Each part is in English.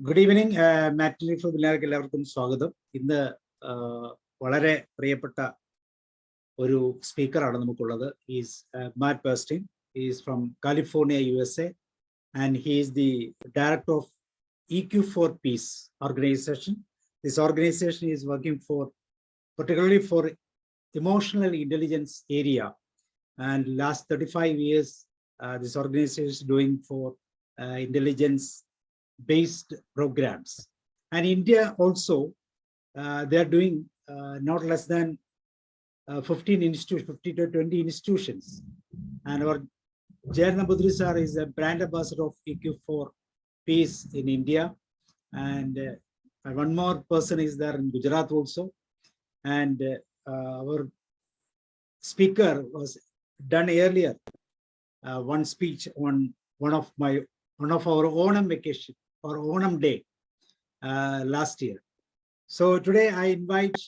Good evening, Matinee for എല്ലാവർക്കും എല്ലാവർക്കും സ്വാഗതം. ഇന്ന് വളരെ പ്രിയപ്പെട്ട ഒരു സ്പീക്കറാണ് നമുക്കുള്ളത്. Is Matt Perstein. He is from California, USA, and he is the director of EQ for Peace organization. This organization is working for particularly for emotional intelligence area, and last 35 years this organization is doing for intelligence based programs. And India also, they are doing not less than 15 institutions, 50 to 20 institutions. And our Jayan Nambudri sir is a brand ambassador of EQ for Peace in India. And one more person is there in Gujarat also. And our speaker was done earlier one speech on one of our Onam vacation or Onam day last year. So today I invite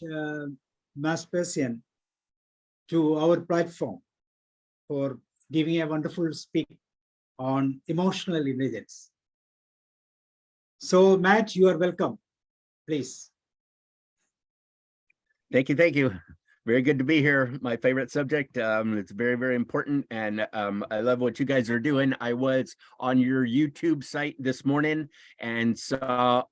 Mas Persian to our platform for giving a wonderful speak on emotional intelligence. So Matt, you are welcome, please. Thank you. Very good to be here. My favorite subject. It's very, very important. And I love what you guys are doing. I was on your YouTube site this morning and saw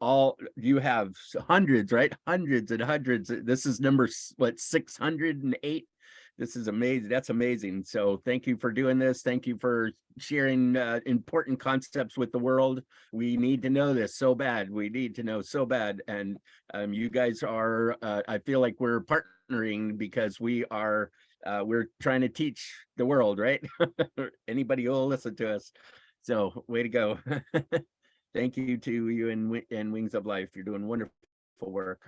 you have hundreds, right? Hundreds and hundreds. This is number, what, 608? This is amazing. That's amazing. So thank you for doing this. Thank you for sharing important concepts with the world. We need to know this so bad. We need to know so bad. And you guys are, I feel like we're partnering because we're trying to teach the world, right? Anybody who will listen to us. So way to go. Thank you to you and Wings of Life. You're doing wonderful work.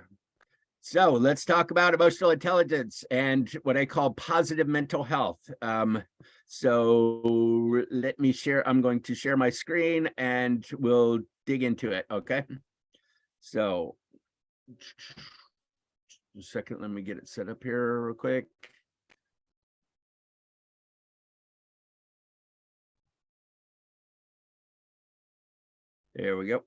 So let's talk about emotional intelligence and what I call positive mental health. So let me share. I'm going to share my screen and we'll dig into it. Okay. So a second, let me get it set up here real quick. There we go.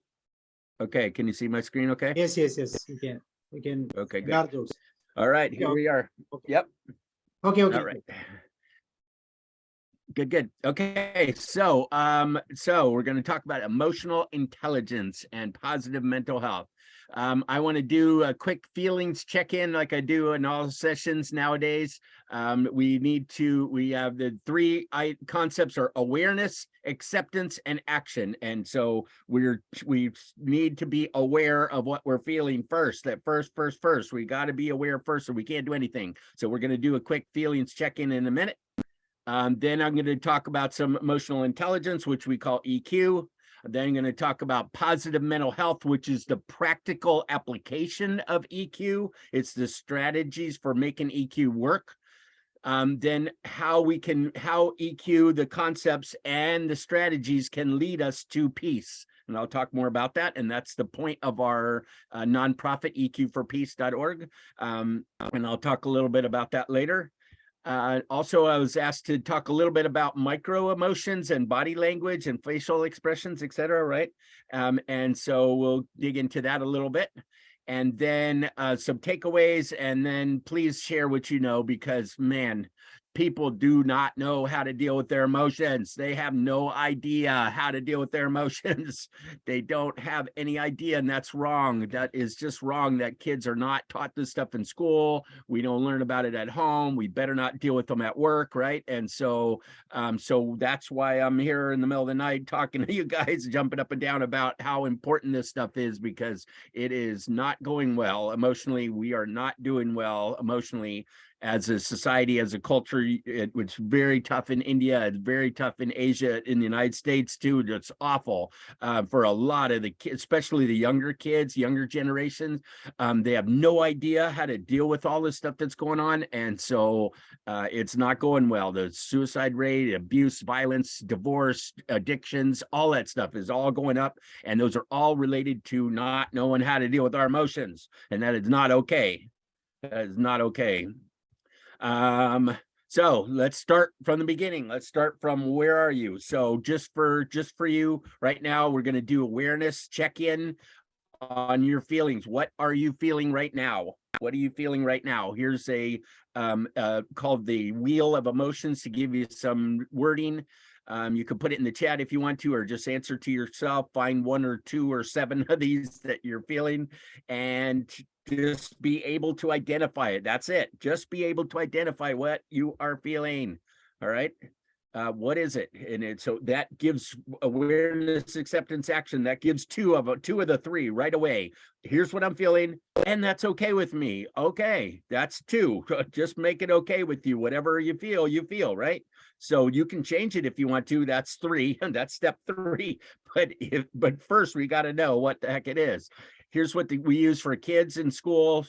Okay. Can you see my screen? Okay. Yes, you can. We can. Okay, good. All right, here we are. Okay. Yep. Okay. All right. Good. Okay, so we're going to talk about emotional intelligence and positive mental health. I want to do a quick feelings check-in like I do in all sessions nowadays. We have the three concepts are awareness, acceptance, and action. And so we need to be aware of what we're feeling first. That first. We got to be aware first or we can't do anything. So we're going to do a quick feelings check-in in a minute. Then I'm going to talk about some emotional intelligence, which we call EQ. Then I'm going to talk about positive mental health, which is the practical application of EQ. It's the strategies for making EQ work. Then how EQ, the concepts and the strategies can lead us to peace. And I'll talk more about that. And that's the point of our nonprofit, eqforpeace.org. And I'll talk a little bit about that later. Also, I was asked to talk a little bit about micro emotions and body language and facial expressions, etc. Right? And so we'll dig into that a little bit. And then some takeaways, and then please share what you know, because man, people do not know how to deal with their emotions. They have no idea how to deal with their emotions. They don't have any idea, and that's wrong. That is just wrong, that kids are not taught this stuff in school. We don't learn about it at home. We better not deal with them at work, right? And so that's why I'm here in the middle of the night talking to you guys, jumping up and down about how important this stuff is, because it is not going well. Emotionally, we are not doing well emotionally. As a society, as a culture, it's very tough in India. It's very tough in Asia, in the United States too. It's awful for a lot of the kids, especially the younger kids, younger generations. They have no idea how to deal with all this stuff that's going on. And so it's not going well. The suicide rate, abuse, violence, divorce, addictions, all that stuff is all going up. And those are all related to not knowing how to deal with our emotions. And that is not okay. That is not okay. So let's start from the beginning. Let's start from where are you? So just for you right now, we're going to do awareness check-in on your feelings. What are you feeling right now? What are you feeling right now? Here's a called the wheel of emotions to give you some wording. You can put it in the chat if you want to, or just answer to yourself. Find 1 or 2 or 7 of these that you're feeling and just be able to identify it. That's it. Just be able to identify what you are feeling. All right. What is it? And so that gives awareness, acceptance, action. That gives two of the 3 right away. Here's what I'm feeling, and that's okay with me. Okay, that's 2. Just make it okay with you. Whatever you feel, right? So you can change it if you want to. That's 3. That's step 3. But first we got to know what the heck it is. Here's what we use for kids in school.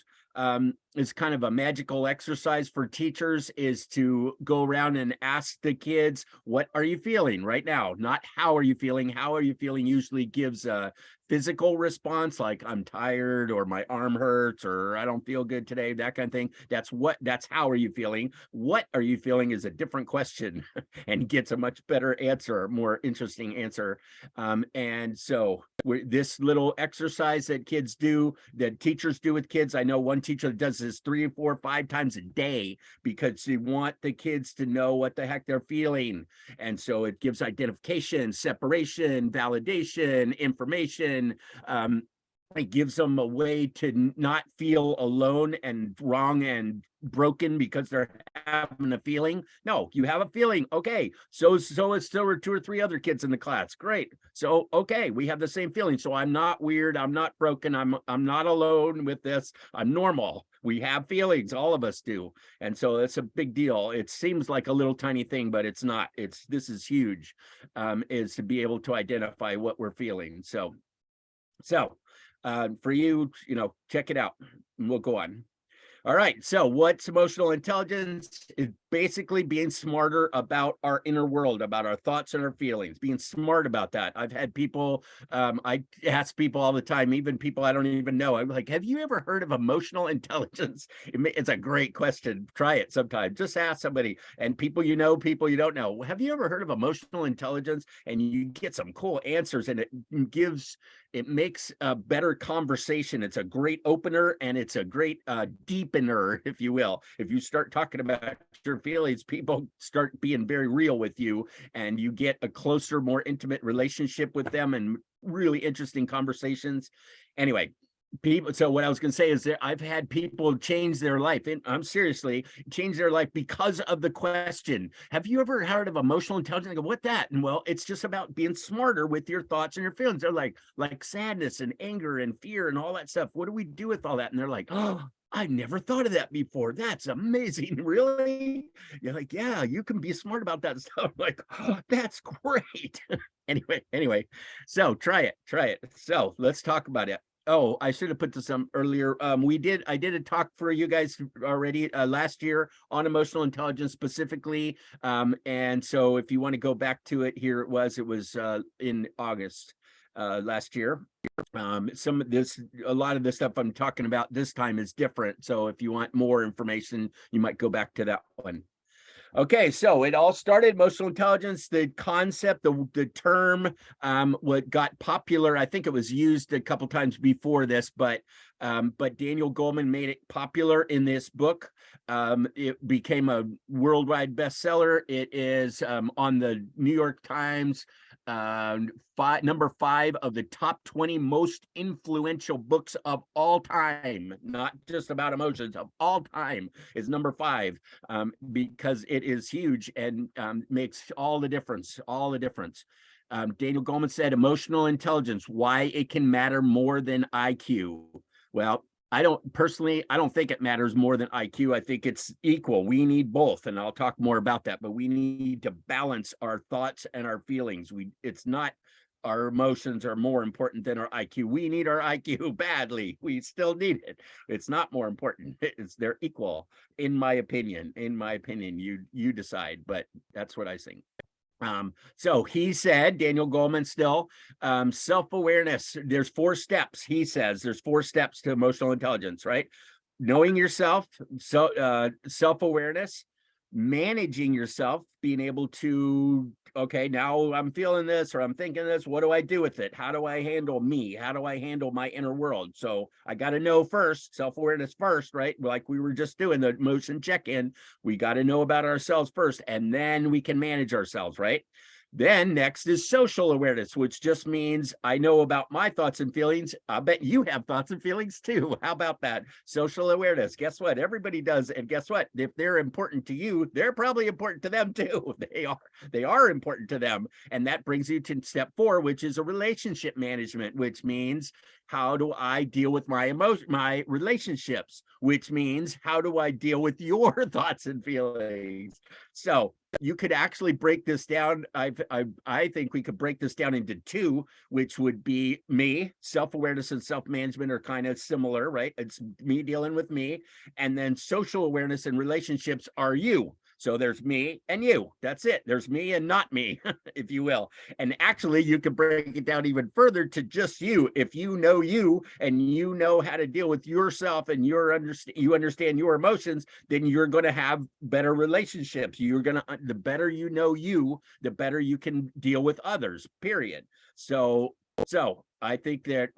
Is kind of a magical exercise for teachers, is to go around and ask the kids, what are you feeling right now? Not how are you feeling. How are you feeling usually gives a physical response, like I'm tired, or my arm hurts, or I don't feel good today, that kind of thing. That's how are you feeling. What are you feeling is a different question and gets a much better answer, more interesting answer. And so this little exercise that kids do, that teachers do with kids, I know one teacher does this 3, 4, 5 times a day because they want the kids to know what the heck they're feeling. And so it gives identification, separation, validation, information. It gives them a way to not feel alone and wrong and broken because they're having a feeling. No, you have a feeling. Okay, so it's still 2 or 3 other kids in the class. Great. So okay, we have the same feeling. So I'm not weird. I'm not broken. I'm not alone with this. I'm normal. We have feelings. All of us do. And so that's a big deal. It seems like a little tiny thing, but it's not. This is huge. Is to be able to identify what we're feeling. So for you, check it out and we'll go on. All right. So what's emotional intelligence? Is basically being smarter about our inner world, about our thoughts and our feelings, being smart about that. I've had people, I ask people all the time, even people I don't even know. I'm like, have you ever heard of emotional intelligence? It's a great question. Try it sometime. Just ask somebody, and people you know, people you don't know. Have you ever heard of emotional intelligence? And you get some cool answers, and it makes a better conversation. It's a great opener, and it's a great deepener, if you will. If you start talking about your feelings, people start being very real with you, and you get a closer, more intimate relationship with them and really interesting conversations. Anyway, so what I was going to say is that I've had people change their life, and I'm seriously change their life because of the question. Have you ever heard of emotional intelligence? I go, what that? And well, it's just about being smarter with your thoughts and your feelings. They're like sadness and anger and fear and all that stuff. What do we do with all that? And they're like, oh, I never thought of that before. That's amazing. Really? You're like, yeah, you can be smart about that stuff. Like, oh, that's great. Anyway, so try it. So let's talk about it. Oh, I should have put this earlier. I did a talk for you guys already last year on emotional intelligence specifically. And so if you want to go back to it, here it was in August last year. A lot of the stuff I'm talking about this time is different. So if you want more information, you might go back to that one. Okay, so it all started, emotional intelligence, the concept, the term, what got popular. I think it was used a couple times before this, but Daniel Goleman made it popular in this book. It became a worldwide bestseller. It is on the New York Times number 5 of the top 20 most influential books of all time, not just about emotions, of all time, is number 5, because it is huge and makes all the difference. Daniel Goleman said, emotional intelligence, why it can matter more than IQ. Well, I don't think it matters more than IQ. I think it's equal. We need both, and I'll talk more about that, but we need to balance our thoughts and our feelings. It's not our emotions are more important than our IQ. We need our IQ badly. We still need it. It's not more important. They're equal, in my opinion. You decide, but that's what I think. So he said, Daniel Goleman still, self-awareness, there's 4 steps. He says there's 4 steps to emotional intelligence, right? Knowing yourself, self-awareness, managing yourself, being able to, okay, now I'm feeling this or I'm thinking this, what do I do with it? How do I handle me? How do I handle my inner world? So I got to know first, self-awareness first, right? Like we were just doing the emotion check-in. We got to know about ourselves first, and then we can manage ourselves, right? Then next is social awareness, which just means I know about my thoughts and feelings. I bet you have thoughts and feelings too. How about that? Social awareness. Guess what? Everybody does. And guess what? If they're important to you, they're probably important to them too. They are important to them. And that brings you to step 4, which is a relationship management, which means how do I deal with my my relationships, which means how do I deal with your thoughts and feelings? So you could actually break this down. I think we could break this down into 2, which would be me. Self-awareness and self-management are kind of similar, right? It's me dealing with me. And then social awareness and relationships are you. So there's me and you. That's it. There's me and not me, if you will. And actually, you could break it down even further to just you. If you know you and you know how to deal with yourself and you understand your emotions, then you're going to have better relationships. The better you know you, the better you can deal with others, period. So I think that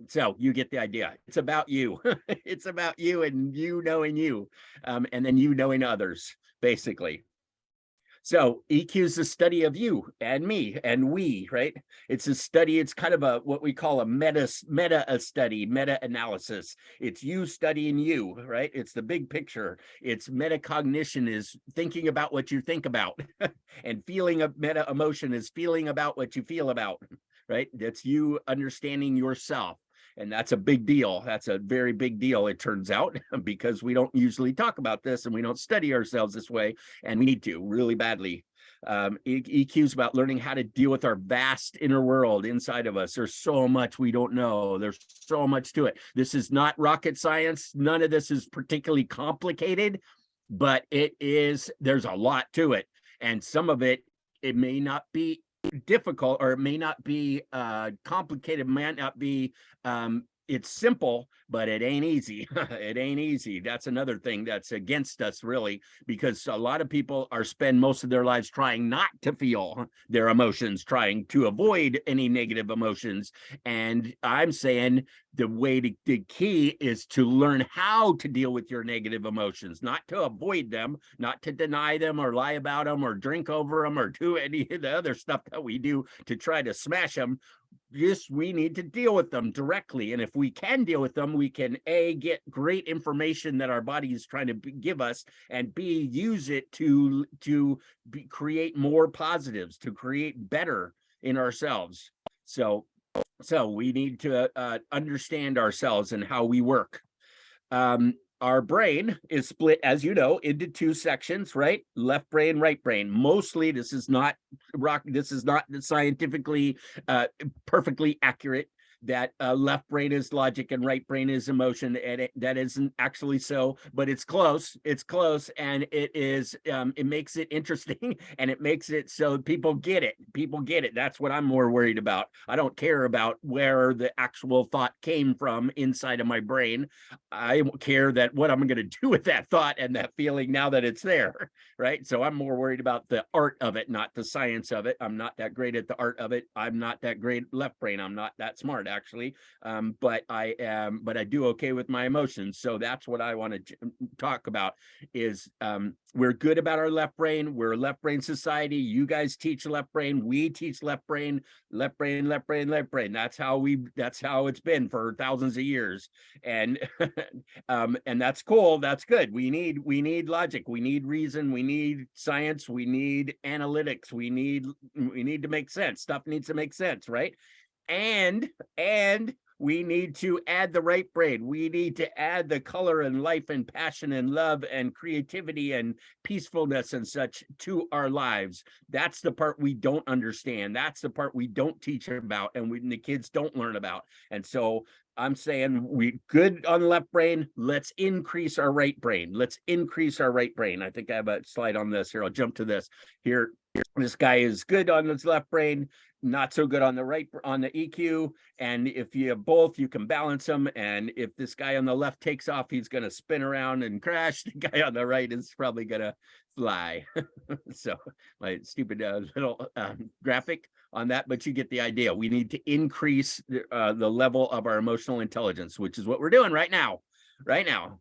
so you get the idea. It's about you. It's about you and you knowing you, and then you knowing others, basically. So EQ is the study of you and me and we, right? It's a study. It's kind of a what we call a meta study, meta analysis. It's you studying you, right? It's the big picture. It's metacognition is thinking about what you think about, and feeling a meta emotion is feeling about what you feel about, right? That's you understanding yourself. And that's a big deal. That's a very big deal, it turns out, because we don't usually talk about this and we don't study ourselves this way, and we need to really badly. EQ is about learning how to deal with our vast inner world inside of us. There's so much we don't know. There's so much to it. This is not rocket science. None of this is particularly complicated, but there's a lot to it. And some of it may not be difficult, or it may not be complicated, might not be it's simple, but it ain't easy. It ain't easy. That's another thing that's against us, really, because a lot of people spend most of their lives trying not to feel their emotions, trying to avoid any negative emotions. And I'm saying the key is to learn how to deal with your negative emotions, not to avoid them, not to deny them or lie about them or drink over them or do any of the other stuff that we do to try to smash them. Yes, we need to deal with them directly. And if we can deal with them, we can A, get great information that our body is trying to give us, and B, use it to create more positives, to create better in ourselves. So we need to understand ourselves and how we work. Our brain is split, as you know, into 2 sections, right? Left brain, right brain. Mostly, this is not scientifically perfectly accurate, that left brain is logic and right brain is emotion, and that isn't actually so, but it's close. It's close, and it makes it interesting, and it makes it so people get it. People get it. That's what I'm more worried about. I don't care about where the actual thought came from inside of my brain. I care that what I'm going to do with that thought and that feeling now that it's there, right? So I'm more worried about the art of it, not the science of it. I'm not that great at the art of it. I'm not that great left brain. I'm not that smart, actually, but I do okay with my emotions. So that's what I want to talk about is we're good about our left brain. We're a left brain society. You guys teach left brain. We teach left brain, left brain, left brain, left brain. That's how it's been for thousands of years. And and that's cool. That's good. We need logic. We need reason. We need science. We need analytics. We need to make sense. Stuff needs to make sense, right? And we need to add the right brain. We need to add the color and life and passion and love and creativity and peacefulness and such to our lives. That's the part we don't understand. That's the part we don't teach about, and the kids don't learn about. And so I'm saying we good on the left brain. Let's increase our right brain. Let's increase our right brain. I think I have a slide on this here. I'll jump to this here. this guy is good on his left brain, not so good on the right, on the EQ. And if you have both, you can balance them. And if this guy on the left takes off, he's going to spin around and crash. The guy on the right is probably going to fly. So my stupid little graphic on that, but you get the idea. We need to increase the level of our emotional intelligence, which is what we're doing right now.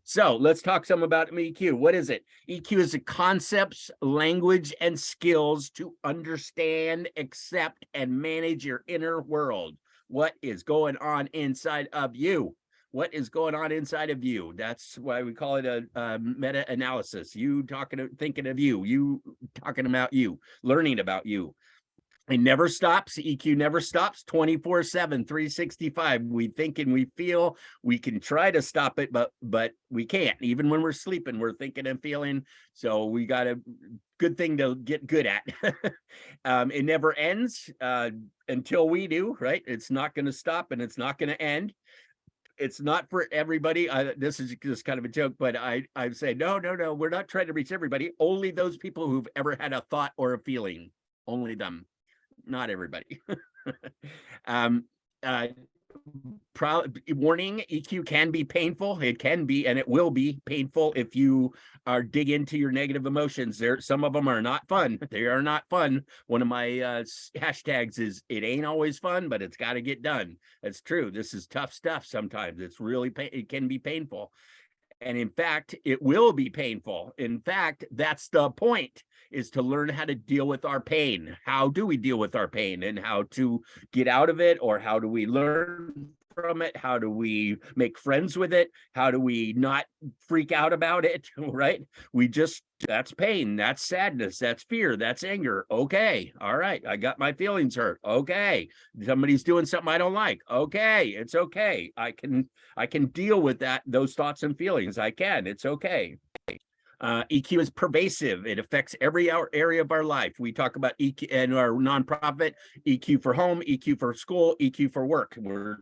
So let's talk some about EQ. What is it? EQ is the concepts, language, and skills to understand, accept, and manage your inner world. What is going on inside of you? What is going on inside of you? That's why we call it a meta-analysis. You thinking of you, you talking about you, learning about you. It never stops. EQ never stops. 24/7, 365. We think and we feel. We can try to stop it, but we can't. Even when we're sleeping, we're thinking and feeling. So we got a good thing to get good at. It never ends until we do, right? It's not going to stop and it's not going to end. It's not for everybody. This is just kind of a joke, but I say, no, we're not trying to reach everybody. Only those people who've ever had a thought or a feeling. Only them. Not everybody. Warning, EQ can be painful. It can be, and it will be painful if you are dig into your negative emotions. Some of them are not fun. They are not fun. One of my hashtags is, it ain't always fun, but it's got to get done. That's true. This is tough stuff. Sometimes it's really, it can be painful. And in fact, it will be painful. In fact, that's the point, is to learn how to deal with our pain. How do we deal with our pain, and how to get out of it, or how do we learn from it? How do we make friends with it? How do we not freak out about it, right? That's pain, that's sadness, that's fear, that's anger. Okay, all right, I got my feelings hurt. Okay, somebody's doing something I don't like. Okay, it's okay. I can deal with those thoughts and feelings. I can, it's okay. EQ is pervasive. It affects every area of our life. We talk about EQ in our nonprofit, EQ for home, EQ for school, EQ for work. We're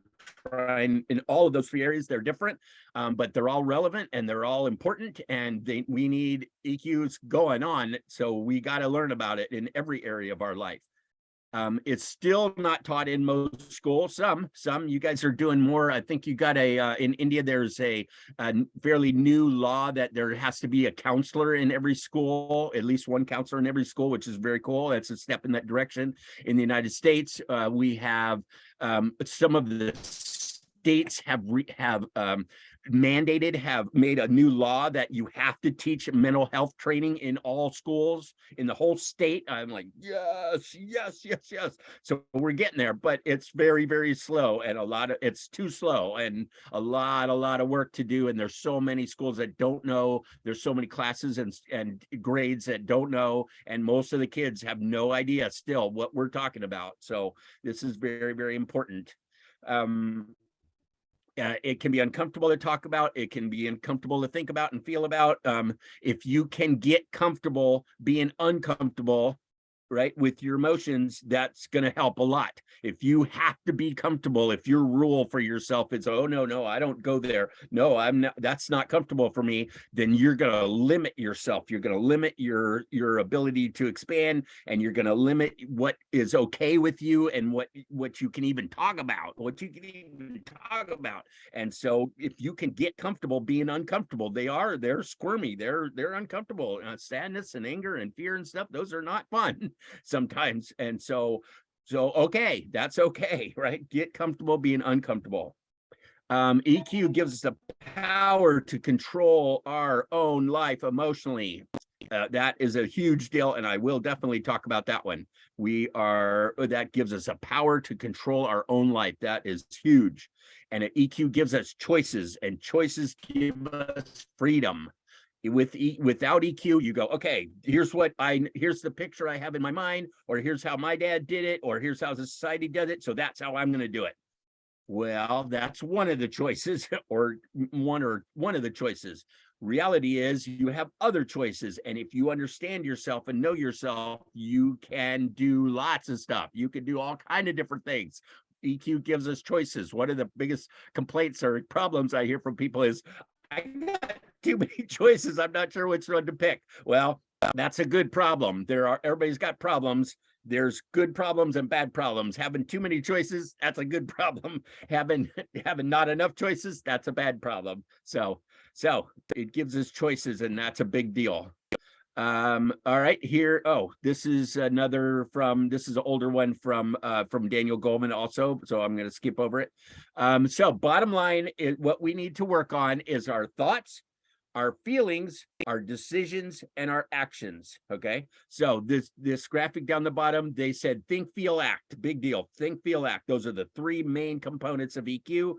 trying in all of those 3 areas. They're different, but they're all relevant and they're all important, and we need EQs going on. So we got to learn about it in every area of our life. It's still not taught in most schools. Some you guys are doing more. I think you got in India, there's a fairly new law that there has to be a counselor in every school, at least one counselor in every school, which is very cool. That's a step in that direction. In the United States, we have some of the states have made a new law that you have to teach mental health training in all schools in the whole state. I'm like, yes. So we're getting there, but it's very, very slow, and it's too slow, and a lot of work to do. And there's so many schools that don't know. There's so many classes and grades that don't know, and most of the kids have no idea still what we're talking about. So this is very, very important. It can be uncomfortable to talk about. It can be uncomfortable to think about and feel about. If you can get comfortable being uncomfortable, right, with your emotions, that's going to help a lot. If you have to be comfortable, if your rule for yourself is, oh, no, I don't go there. No, I'm not, that's not comfortable for me. Then you're going to limit yourself. You're going to limit your ability to expand, and you're going to limit what is okay with you and what you can even talk about, And so if you can get comfortable being uncomfortable, they're squirmy. They're uncomfortable. Sadness and anger and fear and stuff, those are not fun sometimes. And so okay, that's okay, right? Get comfortable being uncomfortable. EQ gives us the power to control our own life emotionally. That is a huge deal, and I will definitely talk about that one. That gives us a power to control our own life. That is huge. And an EQ gives us choices, and choices give us freedom. Without EQ, you go, okay, here's the picture I have in my mind, or here's how my dad did it, or here's how society does it, so that's how I'm going to do it. Well, that's one of the choices, or one of the choices. Reality is you have other choices, and if you understand yourself and know yourself, you can do lots of stuff. You can do all kinds of different things. EQ gives us choices. One of the biggest complaints or problems I hear from people is, I got too many choices. I'm not sure which one to pick. Well, That's a good problem. Everybody's got problems. There's good problems and bad problems. Having too many choices, that's a good problem. Having not enough choices, that's a bad problem. So it gives us choices, and that's a big deal. All right, here. Oh, this is another this is an older one from Daniel Goleman also. So I'm going to skip over it. So bottom line is what we need to work on is our thoughts, our feelings, our decisions, and our actions. Okay. So this graphic down the bottom, they said think, feel, act. Big deal. Think, feel, act. Those are the three main components of EQ.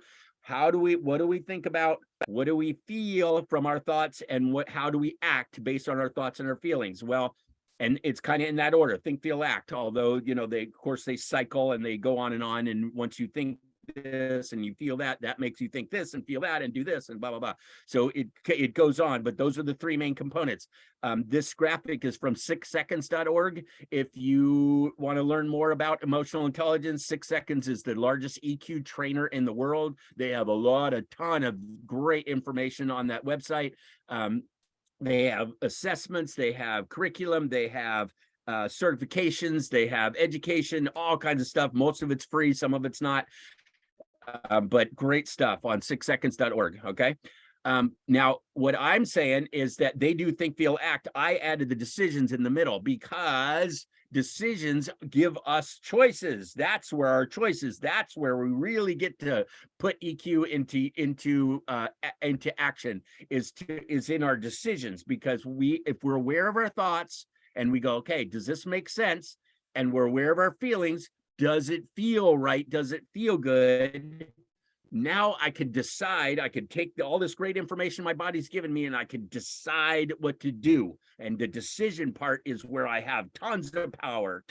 What do we think about? What do we feel from our thoughts, and how do we act based on our thoughts and our feelings? Well, and it's kind of in that order: think, feel, act. Although, they, of course, they cycle and they go on. And once you think this and you feel that makes you think this and feel that and do this and blah, blah, blah. So it goes on, but those are the three main components. This graphic is from 6seconds.org. If you want to learn more about emotional intelligence, 6 Seconds is the largest EQ trainer in the world. They have a ton of great information on that website. They have assessments, they have curriculum, they have certifications, they have education, all kinds of stuff. Most of it's free, some of it's not. But great stuff on 6seconds.org. Okay. Now, what I'm saying is that they do think, feel, act. I added the decisions in the middle because decisions give us choices. That's where our choices. That's where we really get to put EQ into action. Is in our decisions, because if we're aware of our thoughts and we go, okay, does this make sense? And we're aware of our feelings. Does it feel right? Does it feel good? Now I could decide. I could take all this great information my body's given me, and I could decide what to do. And the decision part is where I have tons of power,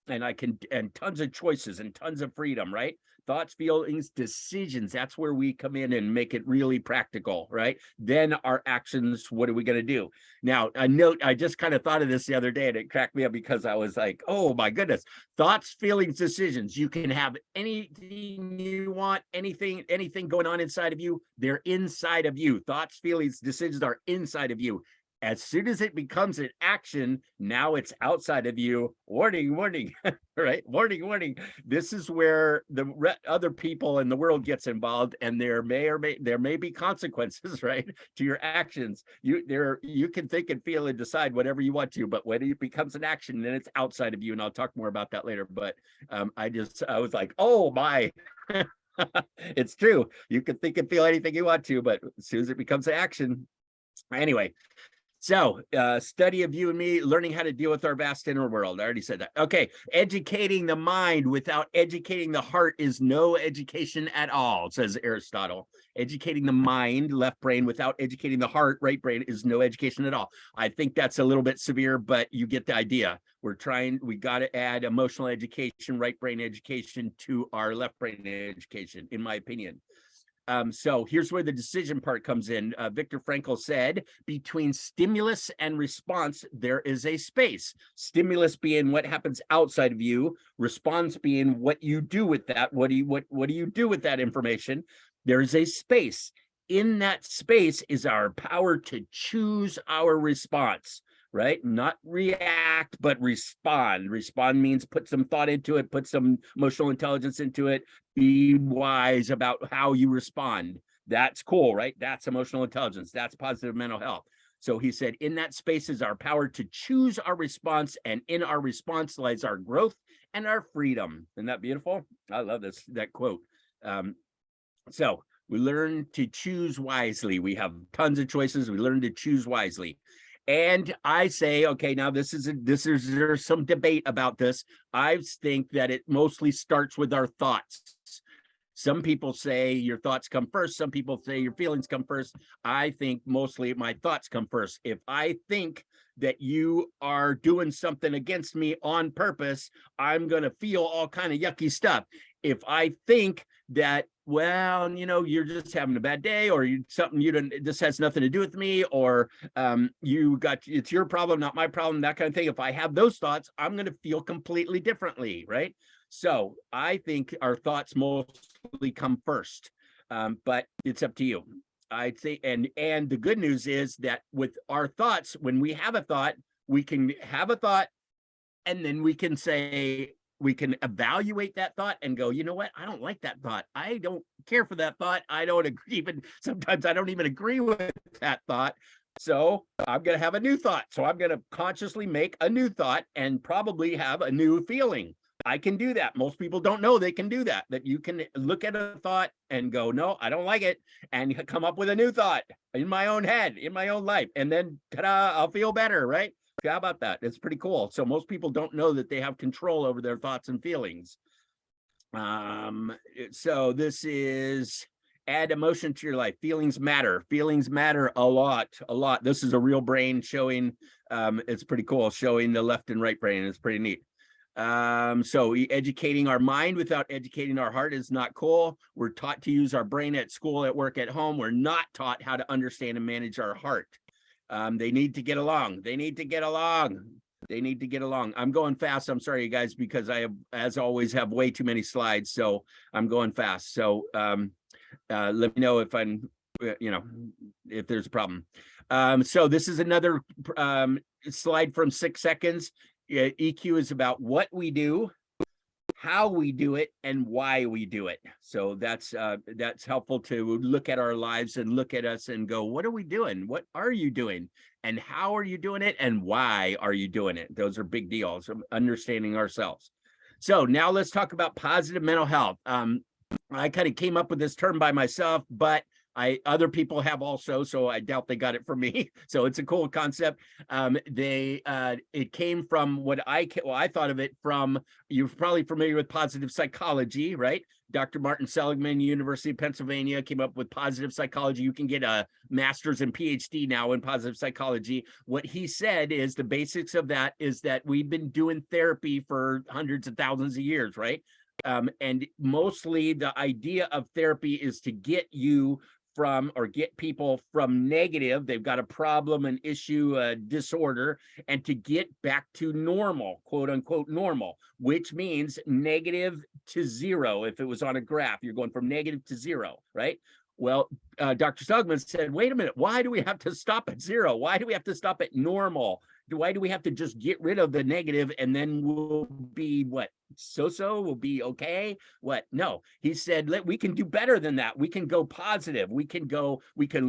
and tons of choices and tons of freedom, right? Thoughts, feelings, decisions. That's where we come in and make it really practical, right? Then our actions, what are we going to do? Now, I just kind of thought of this the other day, and it cracked me up because I was like, oh my goodness. Thoughts, feelings, decisions. You can have anything you want, anything going on inside of you. They're inside of you. Thoughts, feelings, decisions are inside of you. As soon as it becomes an action, now it's outside of you. Warning, warning, right? Warning. This is where the other people in the world gets involved, and there may be consequences, right, to your actions. You can think and feel and decide whatever you want to, but when it becomes an action, then it's outside of you, and I'll talk more about that later. But I was like, oh my. It's true. You can think and feel anything you want to, but as soon as it becomes an action, anyway. So, study of you and me, learning how to deal with our vast inner world. I already said that. Okay, educating the mind without educating the heart is no education at all, says Aristotle. Educating the mind, left brain, without educating the heart, right brain, is no education at all. I think that's a little bit severe, but you get the idea. We got to add emotional education, right brain education to our left brain education, in my opinion. So here's where the decision part comes in. Viktor Frankl said, between stimulus and response, there is a space. Stimulus being what happens outside of you, response being what you do with that. What do you do with that information? There is a space. In that space is our power to choose our response. Right? Not react, but respond. Respond means put some thought into it, put some emotional intelligence into it, be wise about how you respond. That's cool, right? That's emotional intelligence. That's positive mental health. So he said, in that space is our power to choose our response, and in our response lies our growth and our freedom. Isn't that beautiful? I love that quote. So we learn to choose wisely. We have tons of choices. We learn to choose wisely. And I say, okay, now there's some debate about this. I think that it mostly starts with our thoughts. Some people say your thoughts come first. Some people say your feelings come first. I think mostly my thoughts come first. If I think that you are doing something against me on purpose, I'm going to feel all kind of yucky stuff. If I think that, well, you're just having a bad day, or this has nothing to do with me, or it's your problem, not my problem, that kind of thing. If I have those thoughts, I'm going to feel completely differently, right? So I think our thoughts mostly come first, but it's up to you. I think, and the good news is that with our thoughts, when we have a thought, we can have a thought, and then we can say, we can evaluate that thought and go, you know what? I don't like that thought. I don't care for that thought. I don't agree. Even sometimes I don't even agree with that thought. So I'm going to have a new thought. So I'm going to consciously make a new thought and probably have a new feeling. I can do that. Most people don't know they can do that, that you can look at a thought and go, no, I don't like it, and come up with a new thought in my own head, in my own life. And then ta-da, I'll feel better, right? How about that? It's pretty cool. So most people don't know that they have control over their thoughts and feelings. So this is add emotion to your life. Feelings matter. Feelings matter a lot, a lot. This is a real brain showing. It's pretty cool, showing the left and right brain. It's pretty neat. So educating our mind without educating our heart is not cool. We're taught to use our brain at school, at work, at home. We're not taught how to understand and manage our heart. They need to get along. They need to get along. They need to get along. I'm going fast. I'm sorry, you guys, because I have, as always, have way too many slides. So I'm going fast. So let me know if I'm, if there's a problem. So this is another slide from 6 seconds. EQ is about what we do, how we do it, and why we do it. So that's helpful to look at our lives and look at us and go, what are we doing? What are you doing? And how are you doing it? And why are you doing it? Those are big deals of understanding ourselves. So now let's talk about positive mental health. I kind of came up with this term by myself, but other people have also, so I doubt they got it from me. So it's a cool concept. It came from what I thought of it from, you're probably familiar with positive psychology, right? Dr. Martin Seligman, University of Pennsylvania, came up with positive psychology. You can get a master's and PhD now in positive psychology. What he said is the basics of that is that we've been doing therapy for hundreds of thousands of years, right? And mostly the idea of therapy is to get you from, or get people from negative, they've got a problem, an issue, a disorder, and to get back to normal, quote unquote normal, which means negative to zero. If it was on a graph, you're going from negative to zero, right? Well, Dr. Seligman said, wait a minute, why do we have to stop at zero? Why do we have to stop at normal? Why do we have to just get rid of the negative and then we'll be what? So-so, we'll be okay? What? No, he said, we can do better than that. We can go positive. We can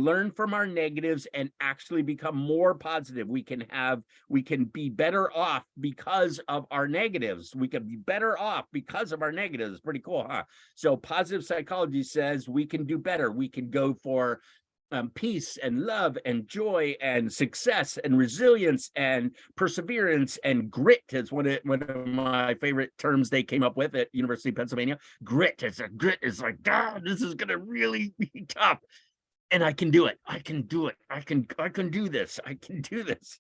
learn from our negatives and actually become more positive. We can be better off because of our negatives. We can be better off because of our negatives. Pretty cool, huh? So positive psychology says we can do better. We can go for peace and love and joy and success and resilience and perseverance, and grit is one of my favorite terms they came up with at University of Pennsylvania. Grit is like, God, this is gonna really be tough. And I can do it. I can do it. I can do this. I can do this.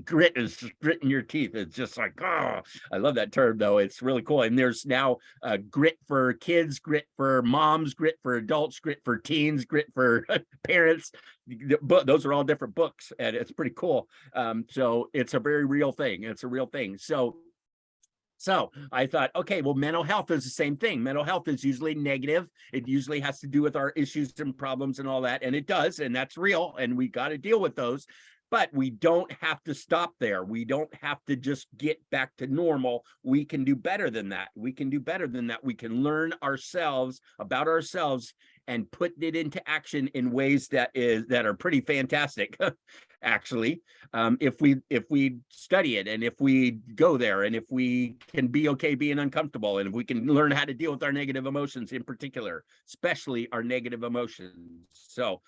Grit is just grit in your teeth. It's just like, oh, I love that term though. It's really cool. And there's now grit for kids, grit for moms, grit for adults, grit for teens, grit for parents. Those are all different books, and it's pretty cool. So it's a very real thing. It's a real thing. So I thought, okay, well, mental health is the same thing. Mental health is usually negative. It usually has to do with our issues and problems and all that. And it does, and that's real. And we got to deal with those. But we don't have to stop there. We don't have to just get back to normal. We can do better than that. We can do better than that. We can learn about ourselves and put it into action in ways that are pretty fantastic. Actually, if we study it, and if we go there, and if we can be okay being uncomfortable, and if we can learn how to deal with our negative emotions in particular, especially our negative emotions. So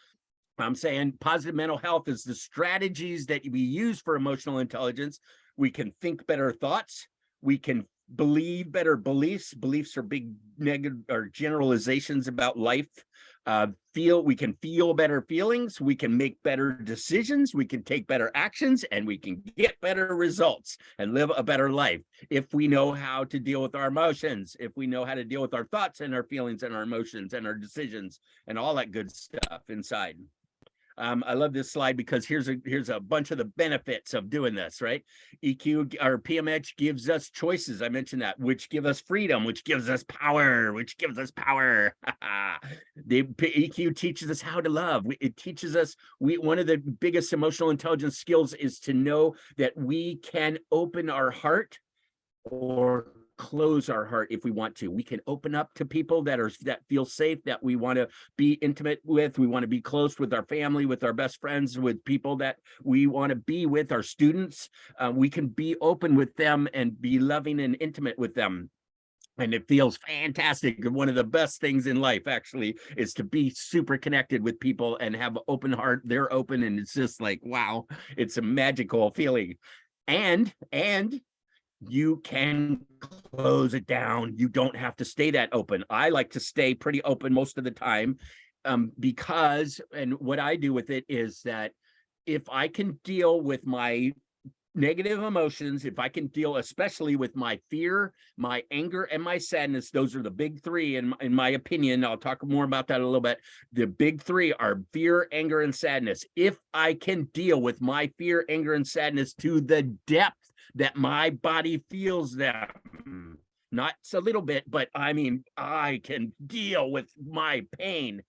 I'm saying positive mental health is the strategies that we use for emotional intelligence. We can think better thoughts. We can believe better beliefs. Beliefs are big negative or generalizations about life. We can feel better feelings. We can make better decisions. We can take better actions, and we can get better results and live a better life if we know how to deal with our emotions, if we know how to deal with our thoughts and our feelings and our emotions and our decisions and all that good stuff inside. I love this slide because here's a bunch of the benefits of doing this, right? EQ or PMH gives us choices. I mentioned that, which give us freedom, which gives us power, which gives us power. The EQ teaches us how to love. It teaches us, one of the biggest emotional intelligence skills is to know that we can open our heart or close our heart if we want to. We can open up to people that feel safe, that we want to be intimate with. We want to be close with our family, with our best friends, with people that we want to be with, our students. We can be open with them and be loving and intimate with them. And it feels fantastic. One of the best things in life, actually, is to be super connected with people and have an open heart. They're open, and it's just like, wow, it's a magical feeling. And you can close it down. You don't have to stay that open. I like to stay pretty open most of the time, because, and what I do with it is that if I can deal with my negative emotions, if I can deal especially with my fear, my anger, and my sadness, those are the big three in my opinion. I'll talk more about that a little bit. The big three are fear, anger, and sadness. If I can deal with my fear, anger, and sadness to the depth that my body feels them, not a little bit, but I mean, I can deal with my pain.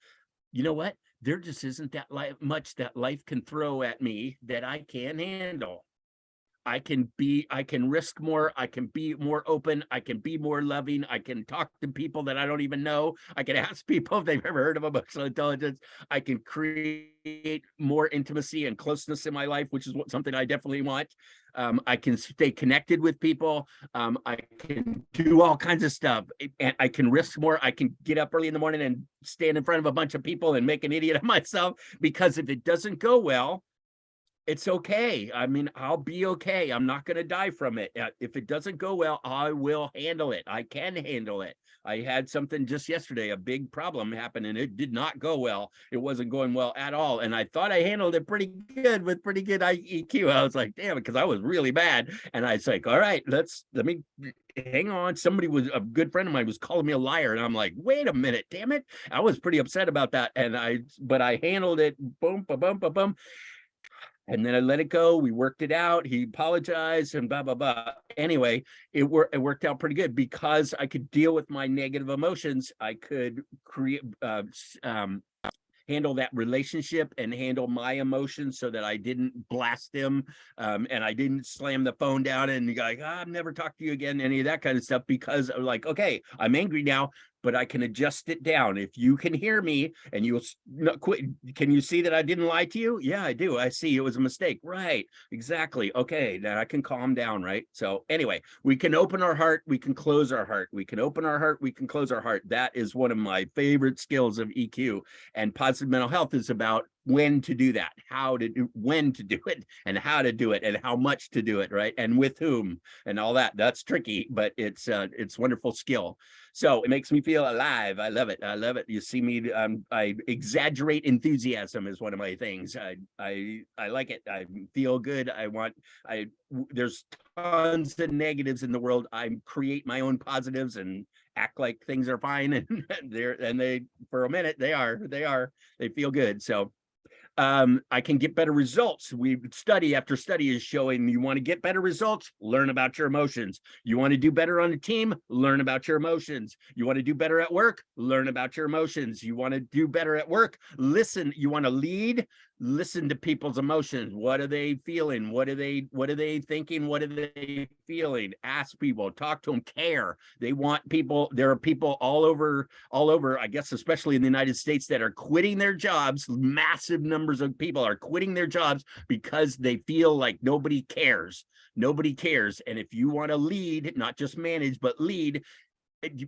You know what? There just isn't that much that life can throw at me that I can't handle. I can risk more. I can be more open. I can be more loving. I can talk to people that I don't even know. I can ask people if they've ever heard of emotional intelligence. I can create more intimacy and closeness in my life, which is something I definitely want. I can stay connected with people. I can do all kinds of stuff, and I can risk more. I can get up early in the morning and stand in front of a bunch of people and make an idiot of myself, because if it doesn't go well, it's okay. I mean, I'll be okay. I'm not going to die from it. If it doesn't go well, I will handle it. I can handle it. I had something just yesterday, a big problem happened, and it did not go well. It wasn't going well at all. And I thought I handled it pretty good with pretty good EQ. I was like, damn it, because I was really bad. And I was like, all right, let me hang on. A good friend of mine was calling me a liar. And I'm like, wait a minute, damn it. I was pretty upset about that. But I handled it. Boom, ba, boom, ba, boom. And then I let it go. We worked it out. He apologized and blah, blah, blah. Anyway, it worked out pretty good because I could deal with my negative emotions. I could handle that relationship and handle my emotions so that I didn't blast them, and I didn't slam the phone down and go like, I'm never talking to you again, any of that kind of stuff, because I'm like, okay, I'm angry now, but I can adjust it down. If you can hear me and you'll not quit, can you see that I didn't lie to you? Yeah, I do. I see it was a mistake. Right, exactly. Okay, then I can calm down, right? So anyway, we can open our heart, we can close our heart. We can open our heart, we can close our heart. That is one of my favorite skills of EQ. And positive mental health is about when to do that, when to do it, and how to do it, and how much to do it, right? And with whom, and all that. That's tricky, but it's wonderful skill. So it makes me feel alive. I love it. I love it. You see me, I exaggerate enthusiasm is one of my things. I like it. I feel good. There's tons of negatives in the world. I create my own positives and act like things are fine, and they for a minute they feel good. So I can get better results. Study after study is showing you want to get better results, learn about your emotions. You want to do better on a team, learn about your emotions. You want to do better at work, learn about your emotions. You want to do better at work, listen. You want to lead, listen to people's emotions. What are they feeling? What are they thinking? What are they feeling? Ask people, talk to them, care. They want people. There are people all over, I guess, especially in the United States, that are quitting their jobs. Massive numbers of people are quitting their jobs because they feel like nobody cares. Nobody cares. And if you want to lead, not just manage, but lead,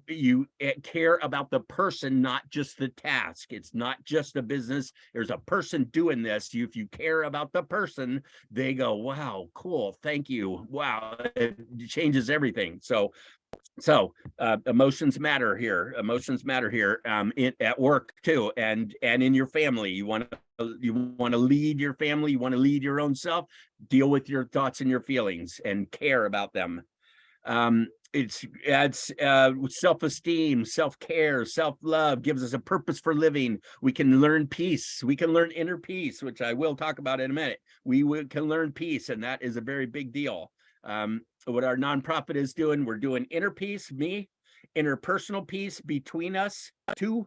you care about the person, not just the task. It's not just a business. There's a person doing this. If you care about the person, they go, wow, cool, thank you. Wow, it changes everything. So emotions matter here. Emotions matter here, at work too, and in your family. You want to lead your family. You want to lead your own self. Deal with your thoughts and your feelings and care about them. It's adds self-esteem, self-care, self-love, gives us a purpose for living. We can learn peace. We can learn inner peace, which I will talk about in a minute. Can learn peace, and that is a very big deal. What our nonprofit is doing, we're doing inner peace, interpersonal peace between us, 2,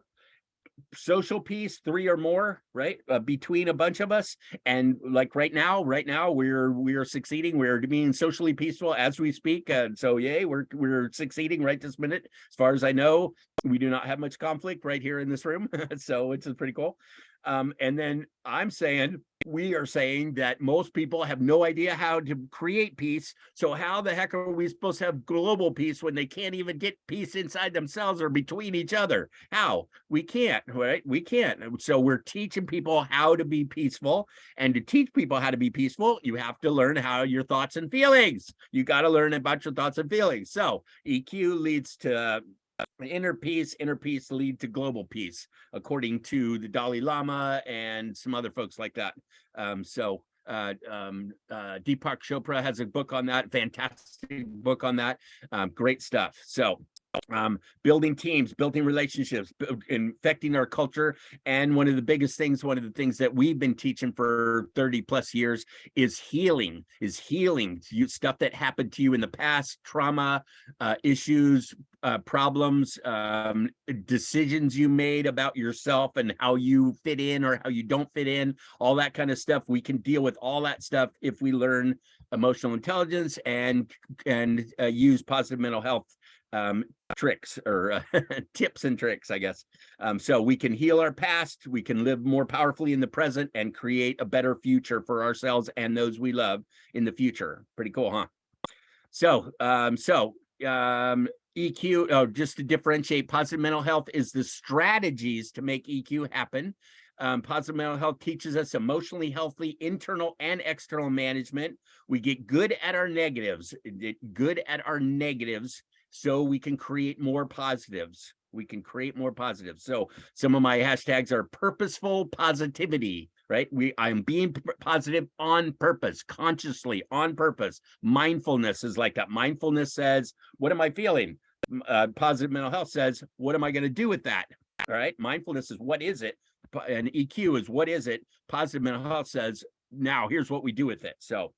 social peace, 3 or more, right? Between a bunch of us. And like right now we are succeeding. We're being socially peaceful as we speak. So yay, we're succeeding right this minute. As far as I know, we do not have much conflict right here in this room. So it's pretty cool. And then we are saying that most people have no idea how to create peace. So how the heck are we supposed to have global peace when they can't even get peace inside themselves or between each other? How? We can't, right? We can't. So we're teaching people how to be peaceful. And to teach people how to be peaceful, you have to learn how your thoughts and feelings. You got to learn about your thoughts and feelings. So EQ leads to inner peace lead to global peace, according to the Dalai Lama and some other folks like that. Deepak Chopra has a book on that, fantastic book on that. Great stuff. So building teams, building relationships, infecting our culture. And one of the things that we've been teaching for 30 plus years is healing. Stuff that happened to you in the past, trauma, issues, problems, decisions you made about yourself and how you fit in or how you don't fit in, all that kind of stuff. We can deal with all that stuff if we learn emotional intelligence and use positive mental health tricks or tips and tricks, I guess. So we can heal our past, we can live more powerfully in the present and create a better future for ourselves and those we love in the future. Pretty cool, huh? So EQ, just to differentiate, positive mental health is the strategies to make EQ happen. Positive mental health teaches us emotionally healthy internal and external management. We get good at our negatives, so we can create more positives. So some of my hashtags are purposeful positivity, right? I'm being positive on purpose, consciously on purpose. Mindfulness is like that. Mindfulness says, what am I feeling? Positive mental health says, what am I going to do with that? All right. Mindfulness is what is it? And EQ is what is it? Positive mental health says, now here's what we do with it. So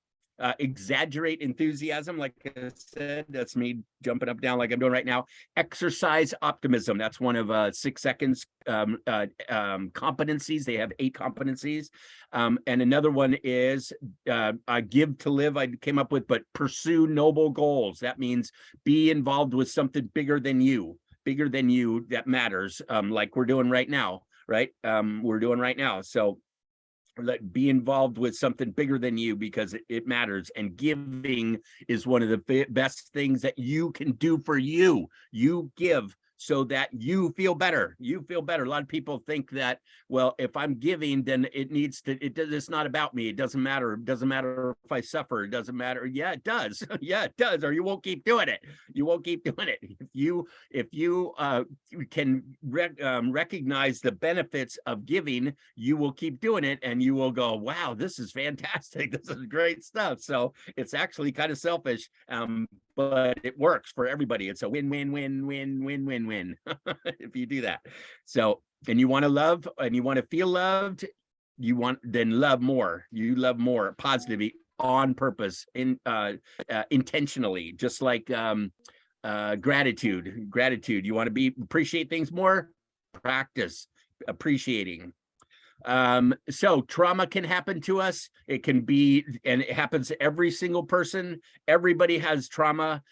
exaggerate enthusiasm, like I said, that's me jumping up down like I'm doing right now. Exercise optimism, that's one of 6 seconds competencies. They have 8 competencies. And another one is give to live, I came up with, but pursue noble goals. That means be involved with something bigger than you that matters, like we're doing right now, right? So be involved with something bigger than you because it matters. And giving is one of the best things that you can do for you. You give so that you feel better. A lot of people think that, well, if I'm giving, then it's not about me. It doesn't matter. It doesn't matter if I suffer. It doesn't matter. Yeah, it does. Yeah, it does. Or you won't keep doing it. If you can recognize the benefits of giving, you will keep doing it and you will go, wow, this is fantastic. This is great stuff. So it's actually kind of selfish. But it works for everybody. It's a win-win-win-win-win-win-win if you do that. So, and you want to love and you want to feel loved, then love more. You love more positively on purpose, intentionally, just like gratitude. You want to appreciate things more, practice appreciating. So trauma can happen to us. It can be, and it happens to every single person. Everybody has trauma.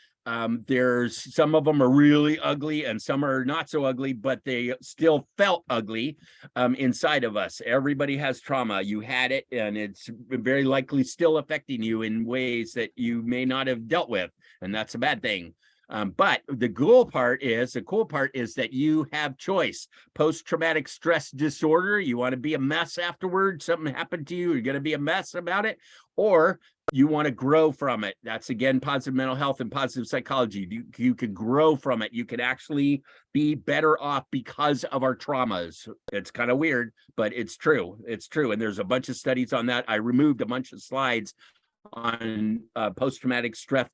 There's some of them are really ugly and some are not so ugly, but they still felt ugly inside of us. Everybody has trauma. You had it, and it's very likely still affecting you in ways that you may not have dealt with, and that's a bad thing. But the cool part is that you have choice. Post-traumatic stress disorder, you want to be a mess afterward, something happened to you, you're going to be a mess about it, or you want to grow from it. That's, again, positive mental health and positive psychology. You can grow from it. You can actually be better off because of our traumas. It's kind of weird, but it's true. And there's a bunch of studies on that. I removed a bunch of slides on post-traumatic stress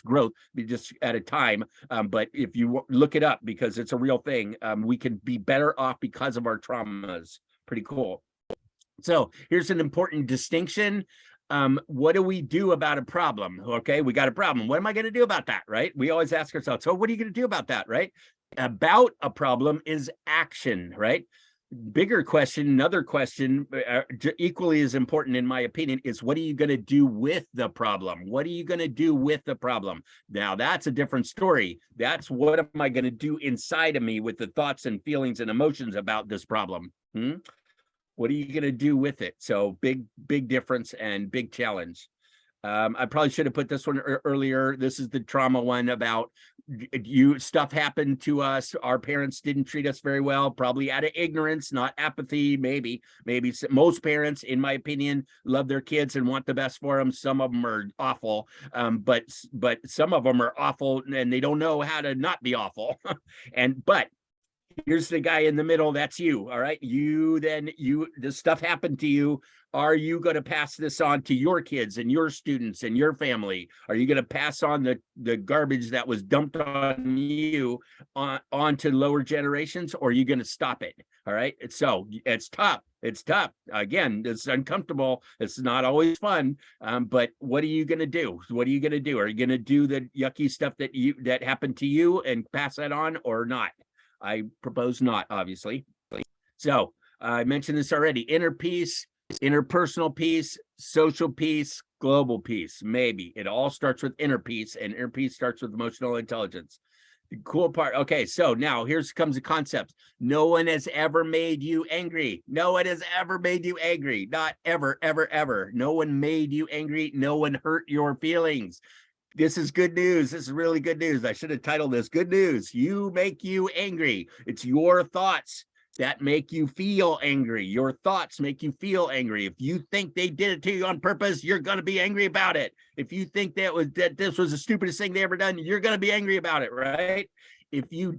growth, just at a time. But if you look it up, because it's a real thing, we can be better off because of our traumas. Pretty cool. So here's an important distinction. What do we do about a problem? Okay, we got a problem. What am I going to do about that? Right? We always ask ourselves, so what are you going to do about that? Right? About a problem is action, right? Bigger question, another question, equally as important in my opinion, is what are you going to do with the problem? What are you going to do with the problem? Now that's a different story. That's what am I going to do inside of me with the thoughts and feelings and emotions about this problem? What are you going to do with it? So big difference and big challenge. I probably should have put this one earlier. This is the trauma one about stuff happened to us. Our parents didn't treat us very well, probably out of ignorance, not apathy. Maybe most parents, in my opinion, love their kids and want the best for them. Some of them are awful, but some of them are awful and they don't know how to not be awful. But here's the guy in the middle. That's you. All right. This stuff happened to you. Are you going to pass this on to your kids and your students and your family? Are you going to pass on the garbage that was dumped on you on to lower generations, or are you going to stop it? All right. So it's tough. It's tough. Again, it's uncomfortable. It's not always fun. But what are you going to do? What are you going to do? Are you going to do the yucky stuff that happened to you and pass that on, or not? I propose not, obviously. So I mentioned this already. Inner peace, interpersonal peace, social peace, global peace. Maybe it all starts with inner peace, and inner peace starts with emotional intelligence. The cool part. Okay, so now here comes the concept. No one has ever made you angry. No one has ever made you angry. Not ever, ever, ever. No one made you angry. No one hurt your feelings. This is good news. This is really good news. I should have titled this Good News. You make you angry. It's your thoughts that make you feel angry. Your thoughts make you feel angry. If you think they did it to you on purpose, you're going to be angry about it. If you think that this was the stupidest thing they ever done, you're going to be angry about it, right? If you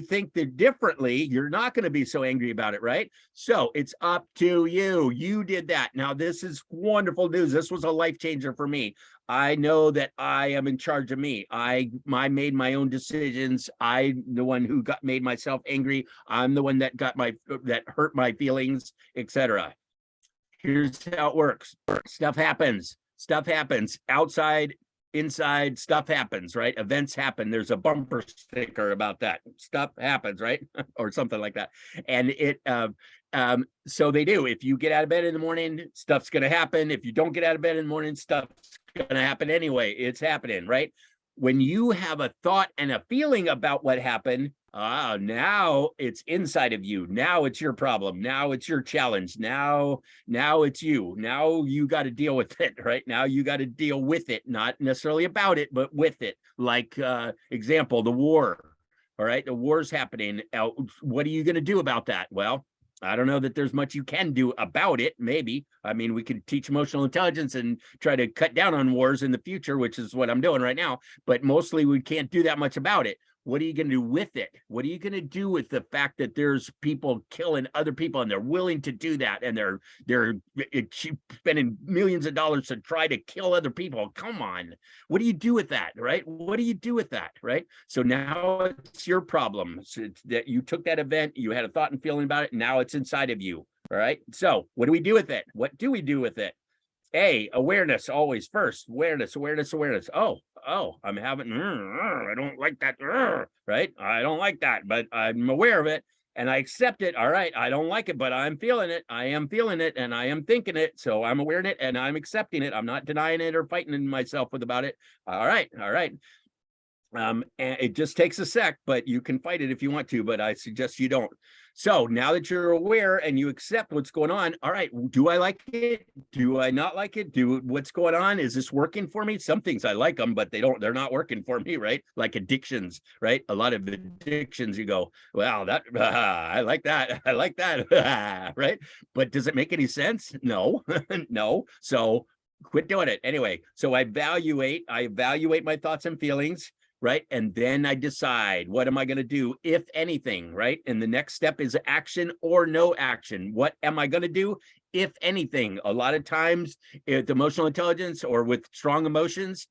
think that differently, you're not going to be so angry about it, right? So it's up to you. You did that. Now, this is wonderful news. This was a life changer for me. I know that I am in charge of me. I made my own decisions. I'm the one who made myself angry. I'm the one that hurt my feelings, etc. Here's how it works. Stuff happens. Outside, inside, stuff happens, right? Events happen. There's a bumper sticker about that. Stuff happens, right? Or something like that. And so they do. If you get out of bed in the morning, stuff's going to happen. If you don't get out of bed in the morning, stuff's going to happen anyway. It's happening, right? When you have a thought and a feeling about what happened, now it's inside of you. Now it's your problem. Now it's your challenge. Now it's you. Now you got to deal with it, right? Now you got to deal with it, not necessarily about it, but with it. Like example, the war. All right, the war's happening. What are you going to do about that? Well, I don't know that there's much you can do about it. Maybe. I mean, we could teach emotional intelligence and try to cut down on wars in the future, which is what I'm doing right now. But mostly we can't do that much about it. What are you going to do with it? What are you going to do with the fact that there's people killing other people and they're willing to do that, and they're spending millions of dollars to try to kill other people? Come on. What do you do with that, right? What do you do with that, right? So now it's your problem. So it's that you took that event, you had a thought and feeling about it, and now it's inside of you, all right? So what do we do with it? What do we do with it? Awareness, always first. Awareness. Oh, I'm having, I don't like that, right? I don't like that, but I'm aware of it and I accept it. All right, I don't like it, but I'm feeling it. I am feeling it and I am thinking it. So I'm aware of it and I'm accepting it. I'm not denying it or fighting myself about it. All right. And it just takes a sec, but you can fight it if you want to, but I suggest you don't. So now that you're aware and you accept what's going on, all right, do I like it? Do I not like it? What's going on? Is this working for me? Some things I like them, but they're not working for me, right? Like addictions, right? A lot of addictions, you go, well, I like that. I like that, right? But does it make any sense? No, no. So quit doing it. Anyway, so I evaluate my thoughts and feelings. right? And then I decide, what am I going to do, if anything, right? And the next step is action or no action. What am I going to do, if anything? A lot of times with emotional intelligence or with strong emotions,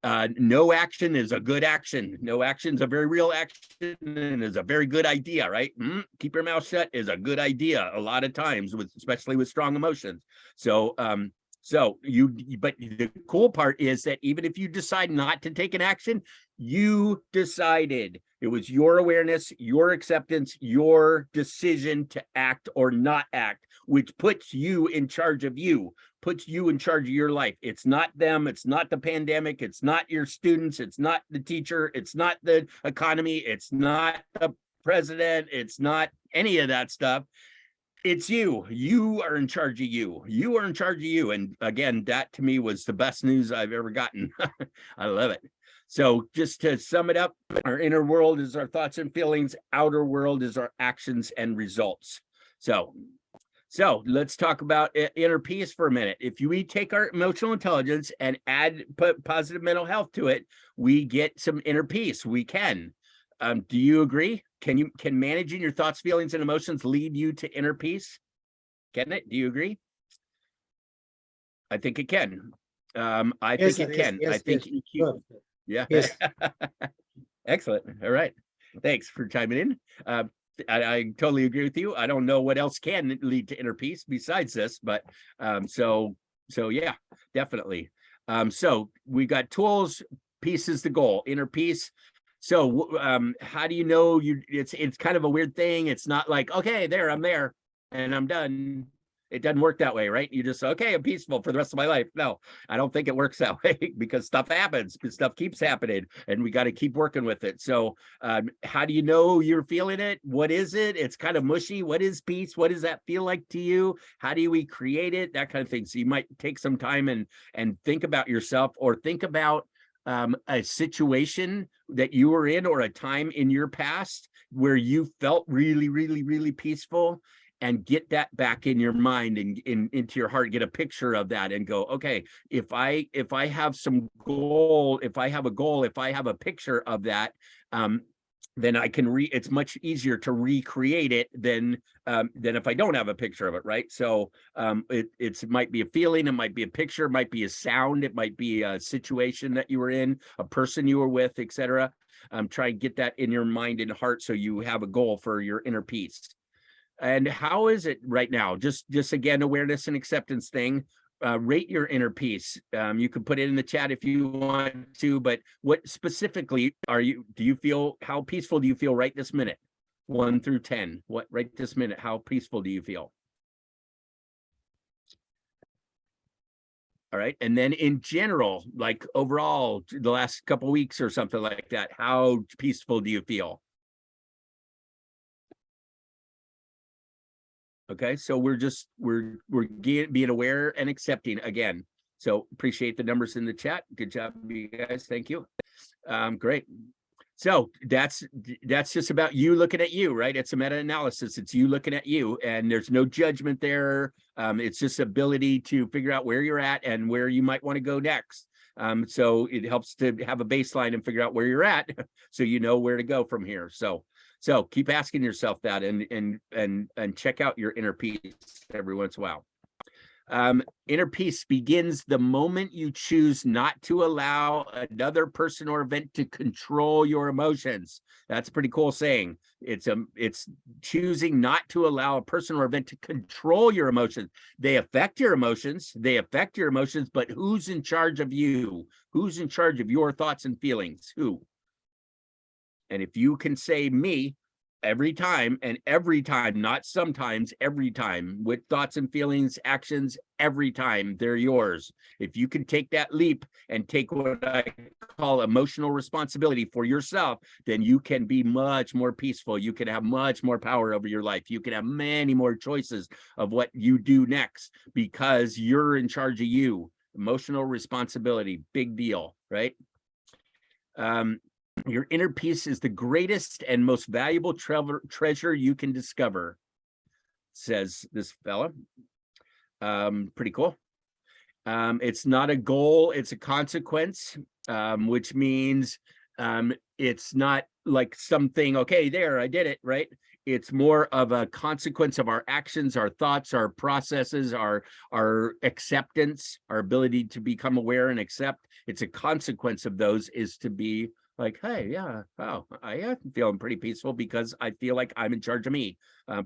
no action is a good action. No action is a very real action and is a very good idea, right? Keep your mouth shut is a good idea a lot of times, especially with strong emotions. So, but the cool part is that even if you decide not to take an action, you decided. It was your awareness, your acceptance, your decision to act or not act, which puts you in charge of you, puts you in charge of your life. It's not them. It's not the pandemic. It's not your students. It's not the teacher. It's not the economy. It's not the president. It's not any of that stuff. It's you. You are in charge of you. You are in charge of you. And again, that to me was the best news I've ever gotten. I love it. So just to sum it up, our inner world is our thoughts and feelings. Outer world is our actions and results. So let's talk about inner peace for a minute. If we take our emotional intelligence and put positive mental health to it, we get some inner peace. We can. Do you agree? Can managing your thoughts, feelings, and emotions lead you to inner peace? Can it? Do you agree? I think it can. I think it can. I think EQ. Yeah. Yes. Excellent. All right. Thanks for chiming in. I totally agree with you. I don't know what else can lead to inner peace besides this, but so yeah, definitely. So we got tools. Peace is the goal. Inner peace. So how do you know it's kind of a weird thing. It's not like, okay, I'm there and I'm done. It doesn't work that way, right? You just, okay, I'm peaceful for the rest of my life. No, I don't think it works that way because stuff happens, stuff keeps happening, and we got to keep working with it. So how do you know you're feeling it? What is it? It's kind of mushy. What is peace? What does that feel like to you? How do we create it? That kind of thing. So you might take some time and think about yourself, or think about a situation that you were in, or a time in your past where you felt really, really, really peaceful, and get that back in your mind and into your heart. Get a picture of that and go, okay, if I have some goal, if I have a picture of that, then I can it's much easier to recreate it than if I don't have a picture of it, right? So it might be a feeling, it might be a picture, it might be a sound, it might be a situation that you were in, a person you were with, etc. Try and get that in your mind and heart so you have a goal for your inner peace. And how is it right now? Just again, awareness and acceptance thing. Rate your inner peace. You can put it in the chat if you want to, but what specifically do you feel, how peaceful do you feel right this minute? 1 through 10, what right this minute, how peaceful do you feel? All right. And then in general, like overall, the last couple of weeks or something like that, how peaceful do you feel? Okay, so we're being aware and accepting again. So appreciate the numbers in the chat. Good job, you guys. Thank you. Great. So that's just about you looking at you, right? It's a meta-analysis. It's you looking at you, and there's no judgment there. It's just ability to figure out where you're at and where you might want to go next. So it helps to have a baseline and figure out where you're at, so you know where to go from here. So keep asking yourself that, and check out your inner peace every once in a while. Inner peace begins the moment you choose not to allow another person or event to control your emotions. That's a pretty cool saying. It's choosing not to allow a person or event to control your emotions. They affect your emotions, but who's in charge of you? Who's in charge of your thoughts and feelings? Who? And if you can say me every time, not sometimes, every time, with thoughts and feelings, actions, every time, they're yours. If you can take that leap and take what I call emotional responsibility for yourself, then you can be much more peaceful. You can have much more power over your life. You can have many more choices of what you do next, because you're in charge of you. Emotional responsibility, big deal, right? Your inner peace is the greatest and most valuable treasure you can discover, says this fella. Pretty cool. It's not a goal, it's a consequence, which means It's not like something, okay, there, I did it, right? It's more of a consequence of our actions, our thoughts, our processes, our acceptance, our ability to become aware and accept. It's a consequence of those is to be like, hey, yeah, oh, I'm feeling pretty peaceful because I feel like I'm in charge of me.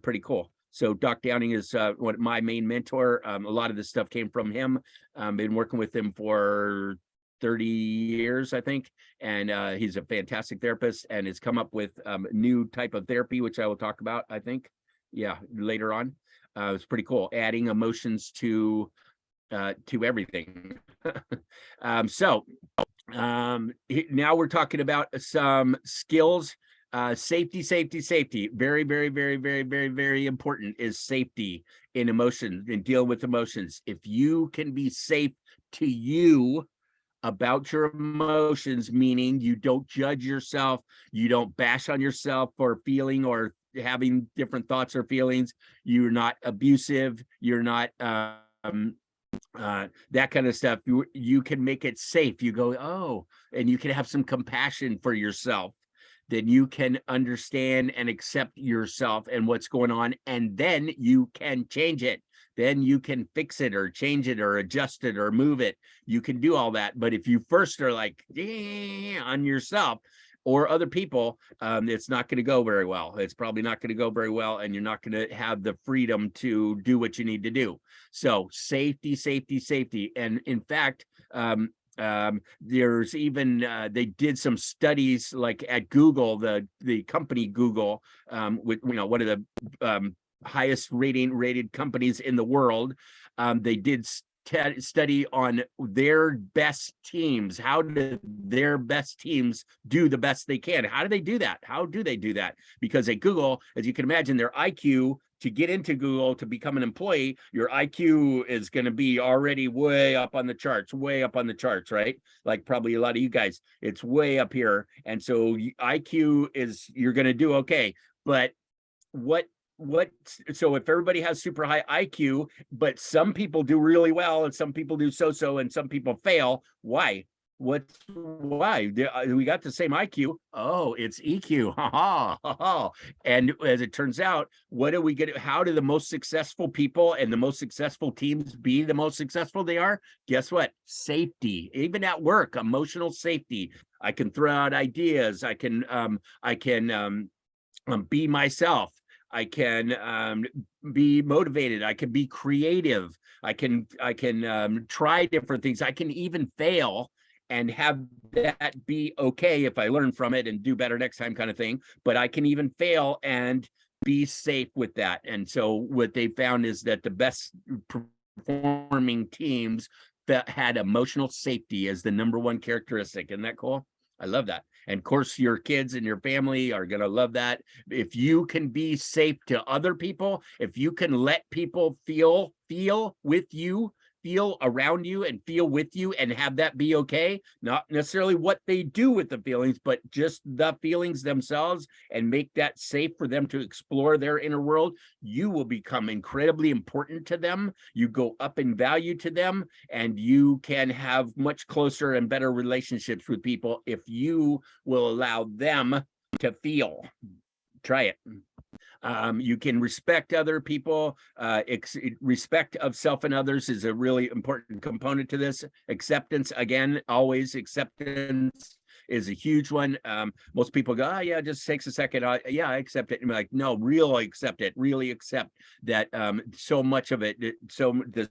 Pretty cool. So Doc Downing is one my main mentor. A lot of this stuff came from him. Been working with him for 30 years, I think. And he's a fantastic therapist and has come up with new type of therapy, which I will talk about, I think. Yeah, later on. It's pretty cool. Adding emotions to everything. Now we're talking about some skills. Safety. Very, very, very, very, very, very important is safety in emotions and deal with emotions. If you can be safe to you about your emotions, meaning you don't judge yourself, you don't bash on yourself for feeling or having different thoughts or feelings, you're not abusive, you're not that kind of stuff, you can make it safe. You go, oh, and you can have some compassion for yourself. Then you can understand and accept yourself and what's going on, and then you can change it. Then you can fix it or change it or adjust it or move it. You can do all that. But if you first are like on yourself or other people, it's not going to go very well. It's probably not going to go very well, and you're not going to have the freedom to do what you need to do. So safety. And in fact, there's even they did some studies like at Google, the company Google, with one of the highest rated companies in the world. They did study on their best teams. How do their best teams do the best they can? How do they do that? How do they do that? Because at Google, as you can imagine, their IQ to get into Google to become an employee, your IQ is going to be already way up on the charts, right? Like probably a lot of you guys, it's way up here. And so IQ is, you're going to do okay. But so if everybody has super high IQ, but some people do really well and some people do so and some people fail, why? Why? We got the same IQ. Oh, it's EQ. And as it turns out, what do we get? How do the most successful people and the most successful teams be the most successful they are? Guess what? Safety. Even at work, emotional safety. I can throw out ideas. I can be myself. I can be motivated. I can be creative. I can try different things. I can even fail and have that be okay if I learn from it and do better next time, kind of thing. But I can even fail and be safe with that. And so what they found is that the best performing teams that had emotional safety as the #1 characteristic. Isn't that cool? I love that. And of course, your kids and your family are going to love that. If you can be safe to other people, if you can let people feel with you, feel around you and feel with you and have that be okay, not necessarily what they do with the feelings, but just the feelings themselves, and make that safe for them to explore their inner world, you will become incredibly important to them. You go up in value to them, and you can have much closer and better relationships with people if you will allow them to feel. Try it. You can respect other people. Respect of self and others is a really important component to this. Acceptance, again, always acceptance is a huge one. Most people go, oh yeah, it just takes a second. Yeah, I accept it. And I'm like, no, really accept it. Really accept that so much of it, the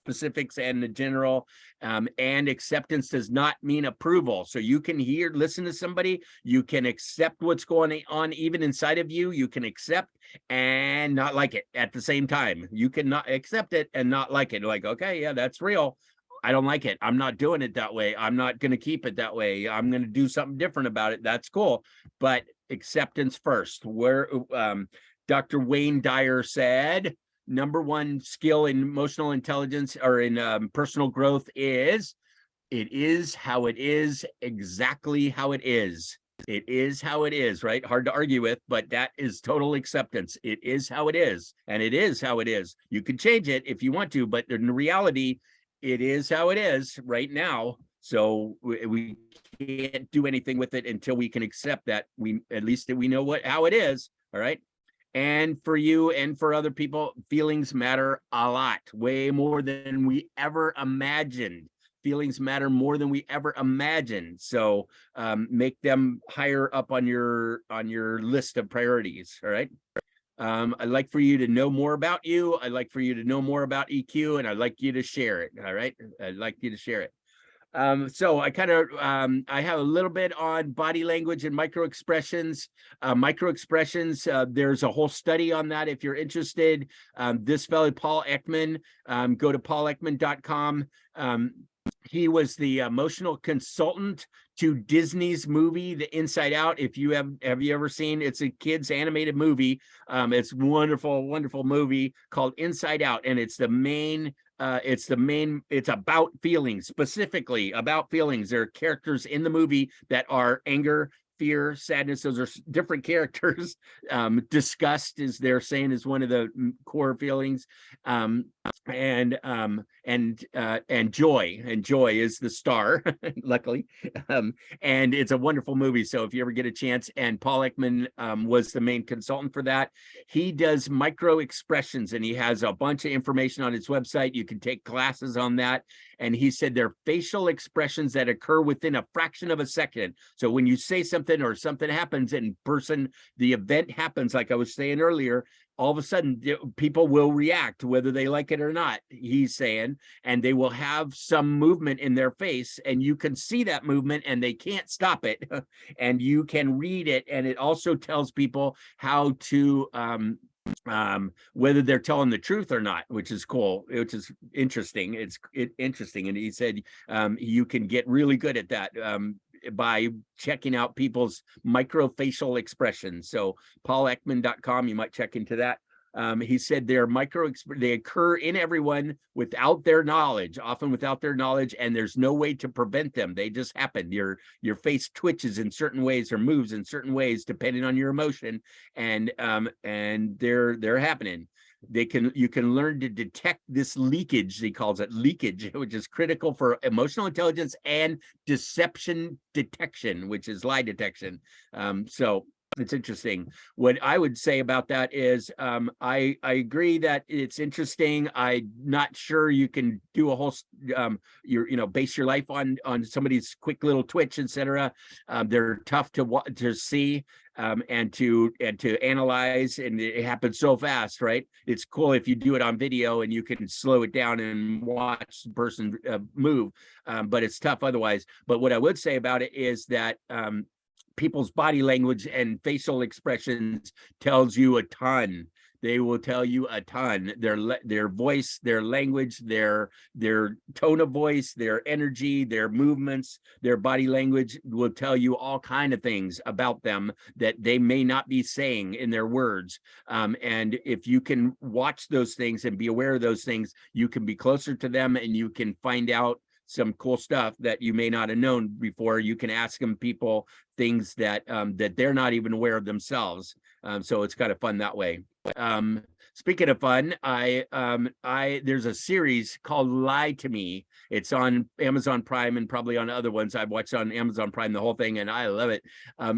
specifics and the general, and acceptance does not mean approval. So you can listen to somebody, you can accept what's going on even inside of you. You can accept and not like it at the same time. You can not accept it and not like it. Like, okay, yeah, that's real. I don't like it. I'm not doing it that way. I'm not going to keep it that way. I'm going to do something different about it. That's cool. But acceptance first. Where Dr. Wayne Dyer said, #1 skill in emotional intelligence or in personal growth is, it is how it is, exactly how it is. It is how it is, right? Hard to argue with, but that is total acceptance. It is how it is, and it is how it is. You can change it if you want to, but in reality, it is how it is right now. So we can't do anything with it until we can accept that at least we know how it is. All right. And for you and for other people, feelings matter a lot, way more than we ever imagined. Feelings matter more than we ever imagined. So make them higher up on your list of priorities. All right. I'd like for you to know more about you. I'd like for you to know more about EQ, and I'd like you to share it. All right. I'd like you to share it. So I kind of I have a little bit on body language and micro expressions. There's a whole study on that if you're interested. This fellow, Paul Ekman, go to paulekman.com. He was the emotional consultant to Disney's movie, The Inside Out. If you have you ever seen? It's a kids animated movie. It's wonderful, wonderful movie called Inside Out, and it's about feelings, specifically about feelings. There are characters in the movie that are anger, fear, sadness. Those are different characters. Disgust, is they're saying, is one of the core feelings. And joy, is the star, luckily. And it's a wonderful movie. So if you ever get a chance, and Paul Ekman was the main consultant for that. He does micro expressions, and he has a bunch of information on his website. You can take classes on that. And he said they're facial expressions that occur within a fraction of a second. So when you say something or something happens in person, the event happens, like I was saying earlier, all of a sudden people will react whether they like it or not, he's saying, and they will have some movement in their face, and you can see that movement and they can't stop it. And you can read it, and it also tells people how to whether they're telling the truth or not, which is cool, which is interesting. It's interesting. And he said you can get really good at that by checking out people's microfacial expressions. So paulekman.com, you might check into that. He said they occur in everyone without their knowledge, often without their knowledge, and there's no way to prevent them. They just happen. Your face twitches in certain ways or moves in certain ways depending on your emotion, and they're happening. You can learn to detect this leakage, he calls it leakage, which is critical for emotional intelligence and deception detection, which is lie detection. So it's interesting. What I would say about that is I agree that it's interesting. I'm not sure you can do a whole base your life on somebody's quick little twitch, etc. They're tough to see and to analyze, and it happens so fast, right? It's cool if you do it on video and you can slow it down and watch the person move, but it's tough otherwise. But what I would say about it is that people's body language and facial expressions tells you a ton. They will tell you a ton. Their voice, their language, their tone of voice, their energy, their movements, their body language will tell you all kind of things about them that they may not be saying in their words. And if you can watch those things and be aware of those things, you can be closer to them, and you can find out some cool stuff that you may not have known before. You can ask them things that they're not even aware of themselves. So it's kind of fun that way. Speaking of fun, there's a series called Lie to Me. It's on Amazon Prime and probably on other ones. I've watched on Amazon Prime the whole thing, and I love it.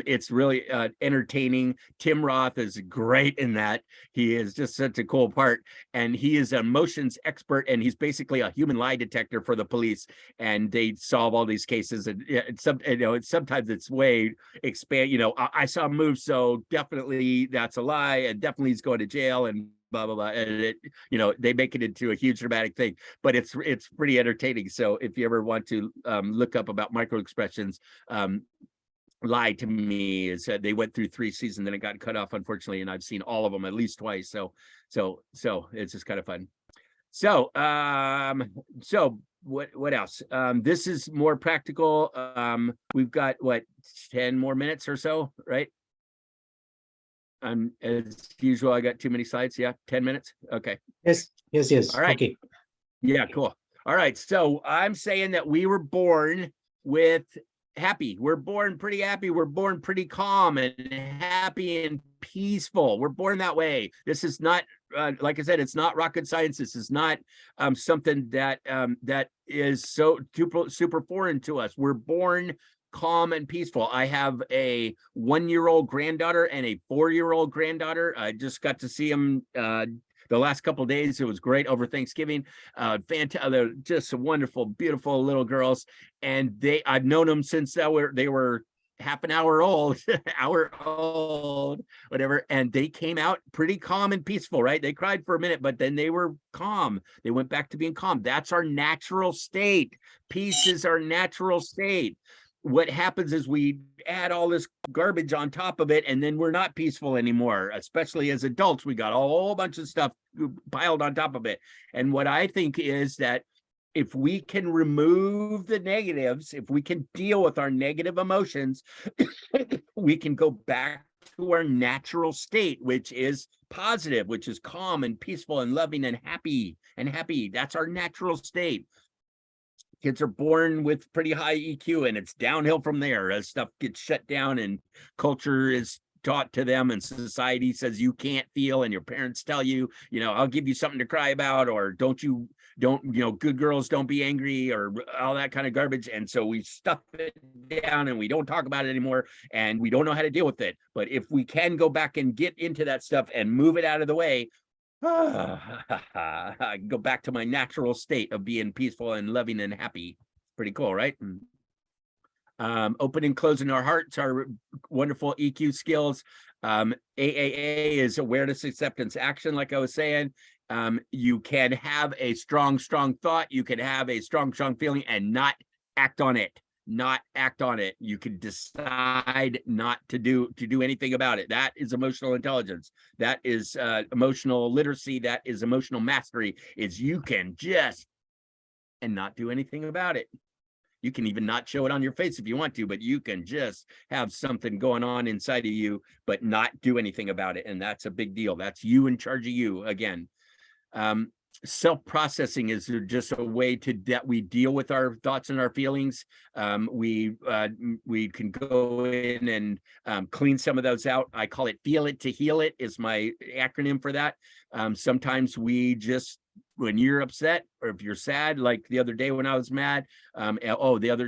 It's really entertaining. Tim Roth is great in that. He is just such a cool part, and he is an emotions expert, and he's basically a human lie detector for the police, and they solve all these cases. And sometimes it's way expand. I saw him move, so definitely that's a lie, and definitely he's going to jail, and blah blah blah, and they make it into a huge dramatic thing, but it's pretty entertaining. So if you ever want to look up about micro expressions, Lie to Me is they went through 3 seasons, then it got cut off, unfortunately, and I've seen all of them at least twice. So it's just kind of fun. So what else? This is more practical. We've got 10 more minutes or so, right? As usual, I got too many slides. Yeah, 10 minutes. Okay. Yes. All right. Okay. Yeah, cool. All right. So I'm saying that we were born with happy. We're born pretty happy. We're born pretty calm and happy and peaceful. We're born that way. This is not, like I said, it's not rocket science. This is not something that that is so super foreign to us. We're born calm and peaceful. I have a 1-year-old granddaughter and a 4-year-old granddaughter. I just got to see them the last couple of days. It was great over Thanksgiving. Fantastic. They're just wonderful, beautiful little girls. And I've known them since they were half an hour old, whatever. And they came out pretty calm and peaceful, right? They cried for a minute, but then they were calm. They went back to being calm. That's our natural state. Peace is our natural state. What happens is we add all this garbage on top of it, and then we're not peaceful anymore. Especially as adults, we got a whole bunch of stuff piled on top of it. And what I think is that if we can remove the negatives, if we can deal with our negative emotions, we can go back to our natural state, which is positive, which is calm and peaceful and loving and happy. That's our natural state. Kids are born with pretty high EQ, and it's downhill from there as stuff gets shut down and culture is taught to them, and society says you can't feel, and your parents tell you, I'll give you something to cry about, or don't, good girls don't be angry, or all that kind of garbage. And so we stuff it down and we don't talk about it anymore, and we don't know how to deal with it. But if we can go back and get into that stuff and move it out of the way, I can go back to my natural state of being peaceful and loving and happy. Pretty cool, right? Opening, closing our hearts are wonderful EQ skills. AAA is awareness, acceptance, action. Like I was saying, you can have a strong thought. You can have a strong feeling and not act on it. You can decide not to do anything about it. That is emotional intelligence. That is emotional literacy. That is emotional mastery. Is you can just and not do anything about it. You can even not show it on your face if you want to, but you can just have something going on inside of you, but not do anything about it. And that's a big deal. That's you in charge of you again. Self-processing is just a way that we deal with our thoughts and our feelings. We can go in and clean some of those out. I call it feel it to heal it is my acronym for that. Sometimes we just, when you're upset or if you're sad, like the other day when I was mad,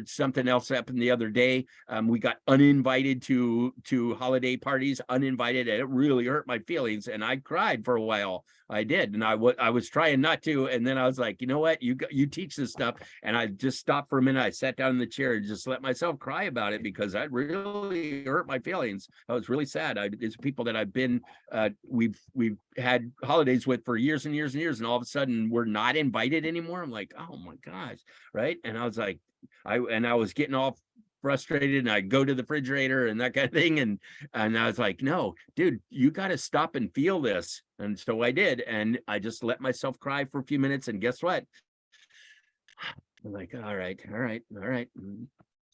something else happened the other day. We got uninvited to holiday parties, uninvited, and it really hurt my feelings. And I cried for a while. I did. And I was trying not to. And then I was like, you know what, you teach this stuff. And I just stopped for a minute. I sat down in the chair and just let myself cry about it because that really hurt my feelings. I was really sad. It's people that I've been, we've had holidays with for years and years and years. And all of a sudden we're not invited anymore. I'm like, oh my gosh. Right. And I was like, I was getting all frustrated, and I'd go to the refrigerator and that kind of thing. And I was like, no, dude, you got to stop and feel this. And so I did. And I just let myself cry for a few minutes. And guess what? I'm like, all right.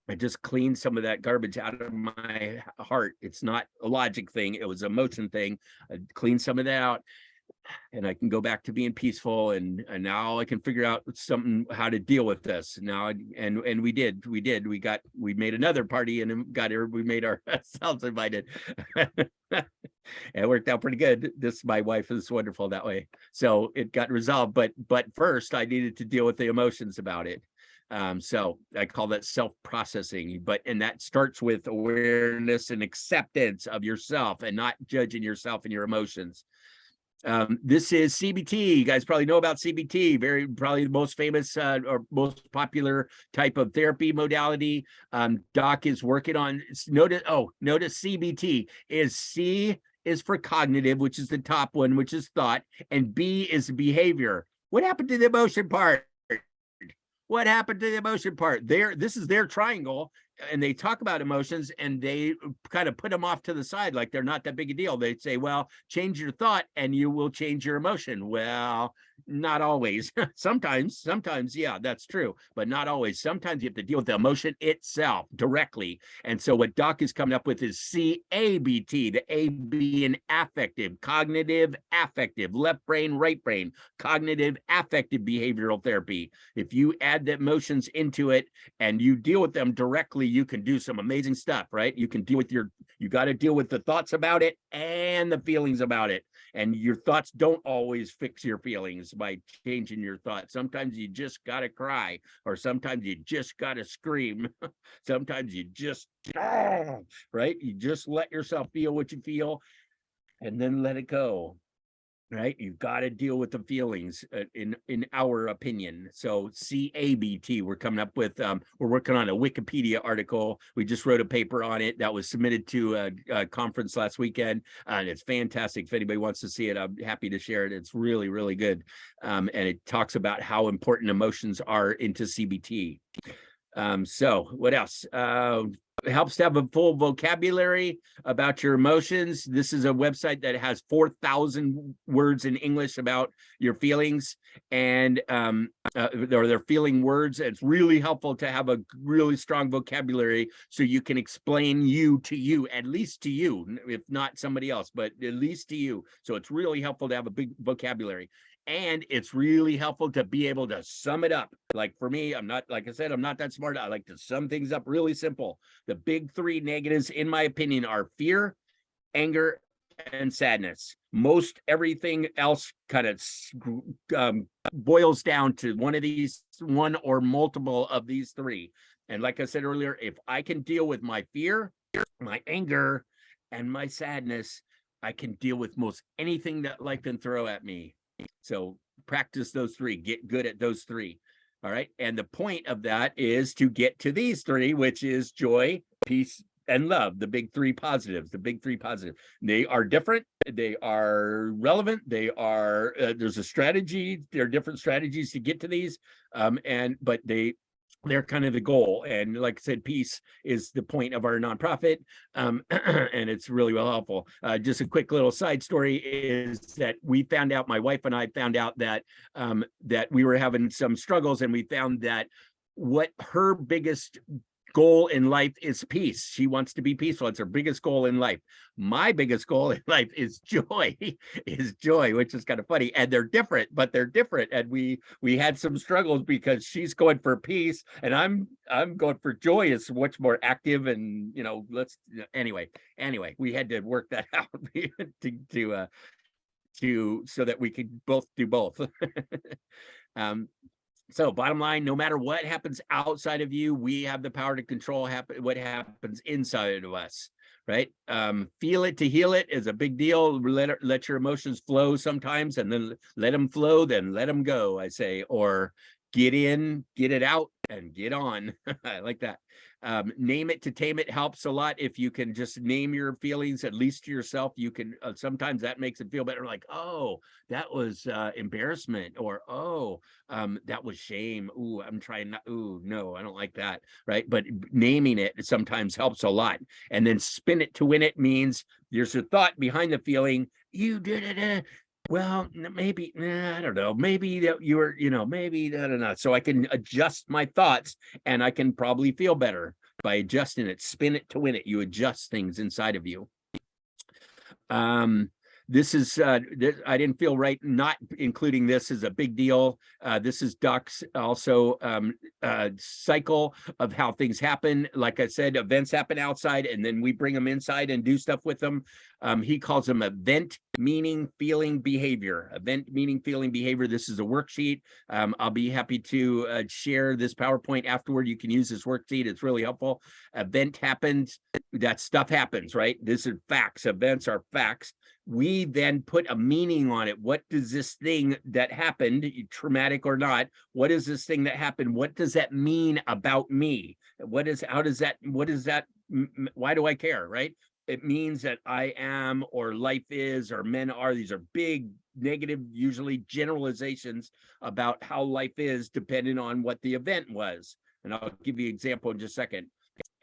I just cleaned some of that garbage out of my heart. It's not a logic thing. It was an emotion thing. I cleaned some of that out, and I can go back to being peaceful. And now I can figure out how to deal with this now. And we did. We made another party and we made ourselves invited. It worked out pretty good. My wife is wonderful that way. So it got resolved. But first I needed to deal with the emotions about it. So I call that self-processing, and that starts with awareness and acceptance of yourself and not judging yourself and your emotions. This is CBT. You guys probably know about CBT, probably the most famous or most popular type of therapy modality. Doc is working on, notice CBT is C is for cognitive, which is the top one, which is thought, and B is behavior. What happened to the emotion part? What happened to the emotion part? This is their triangle, and they talk about emotions and they kind of put them off to the side like they're not that big a deal. They say, well, change your thought and you will change your emotion. Well, Not always. Sometimes, yeah, that's true, but not always. Sometimes you have to deal with the emotion itself directly. And so what Doc is coming up with is CABT, the A being affective, cognitive, affective, left brain, right brain, cognitive, affective behavioral therapy. If you add the emotions into it and you deal with them directly, you can do some amazing stuff, right? You can deal with you got to deal with the thoughts about it and the feelings about it. And your thoughts don't always fix your feelings by changing your thoughts. Sometimes you just got to cry, or sometimes you just got to scream. Sometimes you just, right? You just let yourself feel what you feel and then let it go. Right, you've got to deal with the feelings, in our opinion. So CABT, we're coming up with, we're working on a Wikipedia article. We just wrote a paper on it that was submitted to a conference last weekend, and it's fantastic. If anybody wants to see it, I'm happy to share it. It's really, really good, and it talks about how important emotions are into CBT. So what else? It helps to have a full vocabulary about your emotions. This is a website that has 4,000 words in English about your feelings and or their feeling words. It's really helpful to have a really strong vocabulary so you can explain you to you, at least to you, if not somebody else, but at least to you. So it's really helpful to have a big vocabulary. And it's really helpful to be able to sum it up. Like for me, I'm not, like I said, I'm not that smart. I like to sum things up really simple. The big three negatives, in my opinion, are fear, anger, and sadness. Most everything else kind of boils down to one or multiple of these three. And like I said earlier, if I can deal with my fear, my anger, and my sadness, I can deal with most anything that life can throw at me. So practice those three, get good at those three. All right. And the point of that is to get to these three, which is joy, peace, and love, the big three positives, They are different. They are relevant. They are, there's a strategy. There are different strategies to get to these. But they're kind of the goal. And like I said, peace is the point of our nonprofit. And it's really well helpful. Just a quick little side story is that we found out, my wife and I found out that that we were having some struggles, and we found that what her biggest goal in life is peace. She wants to be peaceful. It's her biggest goal in life. My biggest goal in life is joy, which is kind of funny. And they're different, but they're different. And we had some struggles because she's going for peace and I'm going for joy. It's much more active, and anyway, we had to work that out so that we could both do both. So bottom line, no matter what happens outside of you, we have the power to control what happens inside of us, right? Feel it to heal it is a big deal. Let your emotions flow sometimes, and then let them flow, then let them go, I say, or get in, get it out, and get on. I like that. Name it to tame it helps a lot. If you can just name your feelings, at least to yourself, you can, sometimes that makes it feel better. Like, oh, that was embarrassment, or, oh, that was shame. Ooh, I'm trying not, ooh, no, I don't like that. Right. But naming it sometimes helps a lot. And then spin it to win it means there's a thought behind the feeling. You did it. Well, maybe, I don't know, maybe that you were, maybe, I don't know. So I can adjust my thoughts, and I can probably feel better by adjusting it. Spin it to win it. You adjust things inside of you. This is, I didn't feel right not including this is a big deal. This is Doc's also cycle of how things happen. Like I said, events happen outside, and then we bring them inside and do stuff with them. He calls them event, meaning, feeling, behavior. Event, meaning, feeling, behavior. This is a worksheet. I'll be happy to share this PowerPoint afterward. You can use this worksheet. It's really helpful. Event happens. That stuff happens, right? This is facts. Events are facts. We then put a meaning on it. What does this thing that happened, traumatic or not, what is this thing that happened? What does that mean about me? What is that? Why do I care, right? It means that I am, or life is, or men are. These are big, negative, usually generalizations about how life is, depending on what the event was. And I'll give you an example in just a second.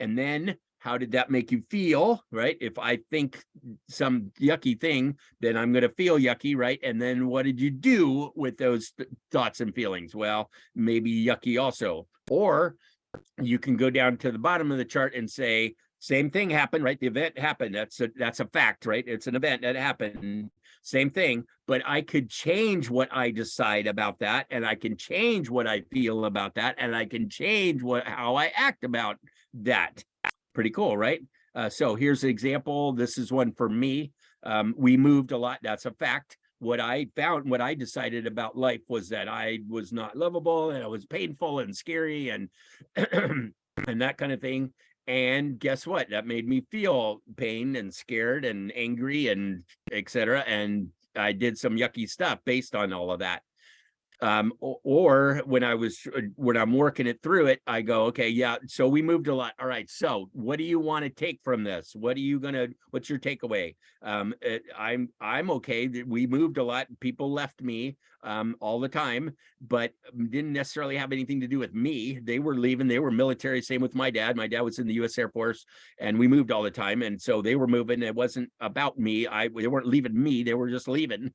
And then how did that make you feel, right? If I think some yucky thing, then I'm going to feel yucky, right? And then what did you do with those thoughts and feelings? Well, maybe yucky also. Or you can go down to the bottom of the chart and say, same thing happened, right? The event happened. That's a fact, right? It's an event that happened. Same thing, but I could change what I decide about that, and I can change what I feel about that, and I can change how I act about that. Pretty cool, right? So here's an example. This is one for me. We moved a lot. That's a fact. What I found, what I decided about life was that I was not lovable, and it was painful and scary and and that kind of thing. And guess what? That made me feel pain and scared and angry and etc. And I did some yucky stuff based on all of that. Or when I'm working it through it, I go, okay, yeah, so we moved a lot. All right, so what do you want to take from this? What's your takeaway? I'm okay that we moved a lot. People left me all the time, but didn't necessarily have anything to do with me. They were leaving. They were military. Same with my dad. My dad was in the U.S. Air Force, and we moved all the time. And so they were moving. It wasn't about me. They weren't leaving me. They were just leaving.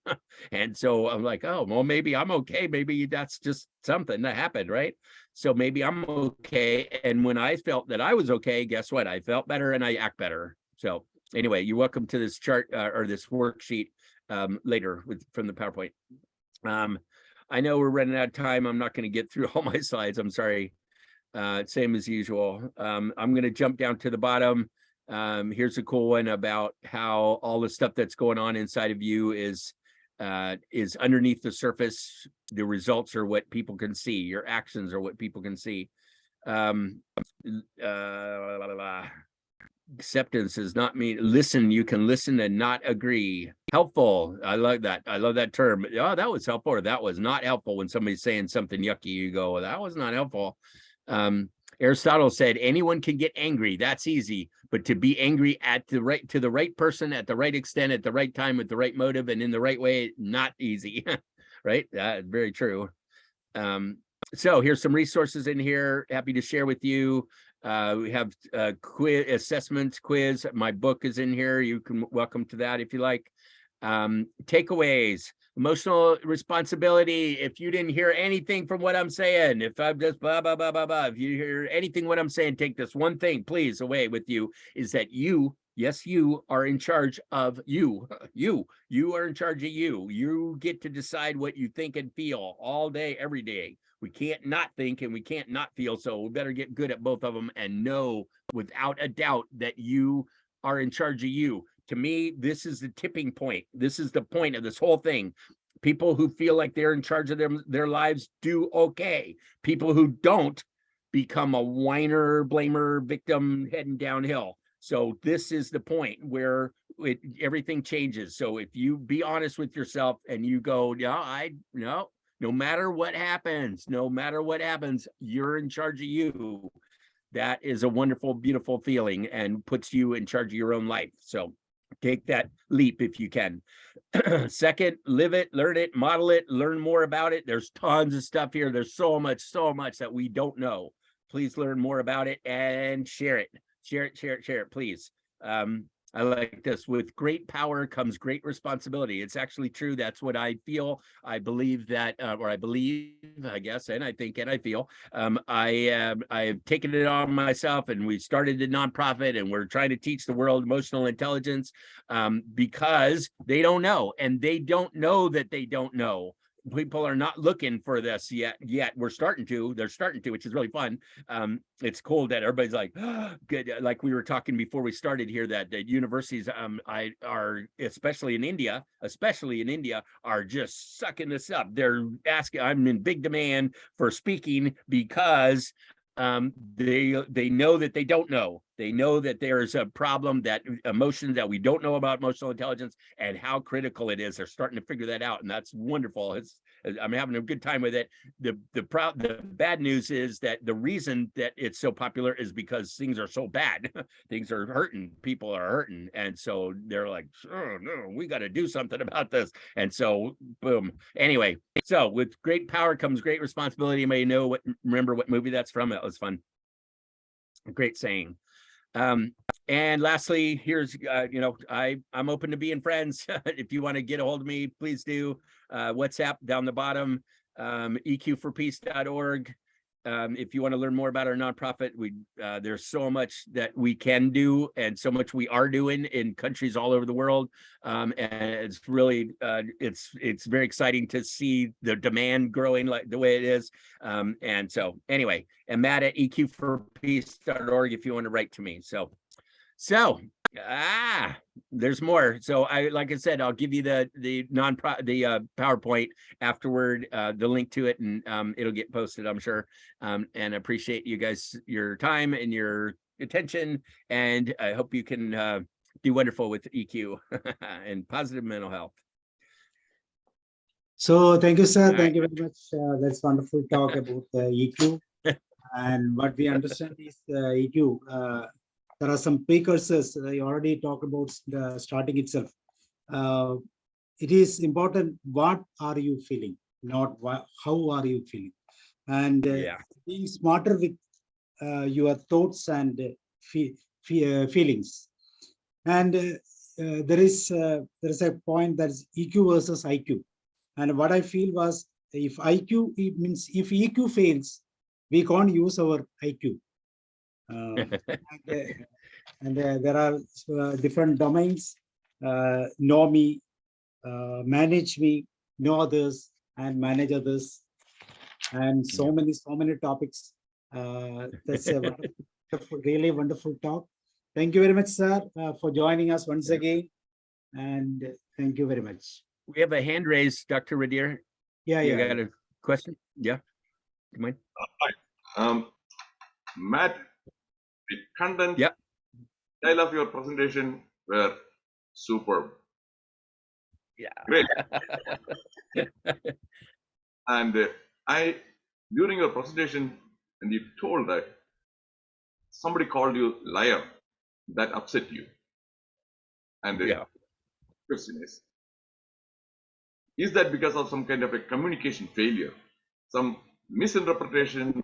And so I'm like, oh, well, maybe I'm okay. Maybe that's just something that happened, right? So maybe I'm okay. And when I felt that I was okay, guess what? I felt better and I act better. So anyway, you're welcome to this chart or this worksheet later from the PowerPoint. I know we're running out of time. I'm not going to get through all my slides. I'm sorry. Same as usual. I'm going to jump down to the bottom. Here's a cool one about how all the stuff that's going on inside of you is underneath the surface. The results are what people can see. Your actions are what people can see. Acceptance is not mean. Listen, you can listen and not agree. Helpful. I love that. I love that term. Oh, that was helpful, or that was not helpful. When somebody's saying something yucky, you go, well, that was not helpful. Aristotle said, anyone can get angry. That's easy. But to be angry to the right person at the right extent, at the right time, with the right motive, and in the right way, not easy. Right? Very true. So here's some resources in here. Happy to share with you. We have quiz assessments, quiz. My book is in here. You can welcome to that if you like. Takeaways, emotional responsibility. If you didn't hear anything from what I'm saying, if I'm just blah, blah, blah, blah, blah, if you hear anything what I'm saying, take this one thing, please, away with you, is that you, yes, you are in charge of you. You are in charge of you. You get to decide what you think and feel all day, every day. We can't not think and we can't not feel, so we better get good at both of them and know without a doubt that you are in charge of you. To me, this is the tipping point. This is the point of this whole thing. People who feel like they're in charge of their lives do okay. People who don't become a whiner, blamer, victim, heading downhill. So this is the point where everything changes. So if you be honest with yourself and you go, no matter what happens, you're in charge of you. That is a wonderful, beautiful feeling and puts you in charge of your own life. So take that leap if you can. Second, live it, learn it, model it, learn more about it. There's tons of stuff here. There's so much that we don't know. Please learn more about it and share it. Share it, please. I like this. With great power comes great responsibility. It's actually true. That's what I feel. I believe that, or I believe, I guess, and I think, and I feel. I've taken it on myself, and we started a nonprofit, and we're trying to teach the world emotional intelligence because they don't know, and they don't know that they don't know. People are not looking for this yet. They're starting to, which is really fun. It's cool that everybody's like, oh, good. Like we were talking before we started here, that universities are, especially in India, are just sucking this up. They're asking, I'm in big demand for speaking because they know that they don't know. They know that there's a problem, that emotions that we don't know about emotional intelligence and how critical it is. They're starting to figure that out, and that's wonderful. I'm having a good time with it. The bad news is that the reason that it's so popular is because things are so bad. Things are hurting. People are hurting, and so they're like, oh no, we got to do something about this. And so, boom. Anyway, so with great power comes great responsibility. You may remember what movie that's from. It was fun. Great saying. And lastly, here's, I'm open to being friends. If you want to get a hold of me, please do. WhatsApp down the bottom, eqforpeace.org. If you want to learn more about our nonprofit, there's so much that we can do and so much we are doing in countries all over the world. And it's really, it's very exciting to see the demand growing like the way it is. And so anyway, and Matt at eqforpeace.org if you want to write to me. So there's more. So like I said, I'll give you the PowerPoint afterward, the link to it, and it'll get posted, I'm sure. And I appreciate you guys, your time and your attention, and I hope you can do wonderful with EQ and positive mental health. So thank you, sir. All Thank you very much. That's wonderful talk about EQ. And what we understand is EQ. There are some precursors. I already talked about the starting itself. It is important. What are you feeling? Not how are you feeling? And being smarter with your thoughts and feelings. And there is a point that is EQ versus IQ. And what I feel was, if IQ, it means if EQ fails, we can't use our IQ. And there are different domains: know me, manage me, know others, and manage others, and so many topics. That's a wonderful, really wonderful talk. Thank you very much, sir, for joining us once again, and thank you very much. We have a hand raised, Dr. Radir. You got a question? Yeah, you mind? Matt, the content, style of your presentation were superb. Yeah, great. And during your presentation, and you told that somebody called you liar, that upset you. And the question is that because of some kind of a communication failure, some misinterpretation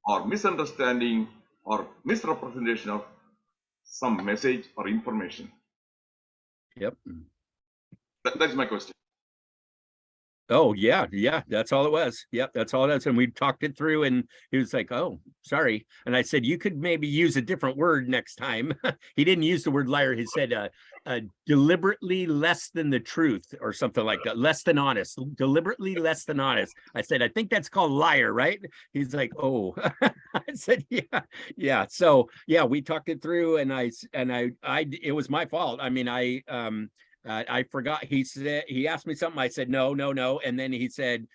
or misunderstanding or misrepresentation of some message or information? That's my question. Oh, yeah, that's all it was. Yep, that's all it is. And we talked it through, and he was like, oh, sorry. And I said, you could maybe use a different word next time. He didn't use the word liar. He said deliberately less than the truth or something like that. Less than honest, deliberately less than honest. I said, I think that's called liar, right? He's like, oh. I said, yeah. So yeah, we talked it through, and it was my fault. I mean, I forgot. He asked me something. I said, no. And then he said,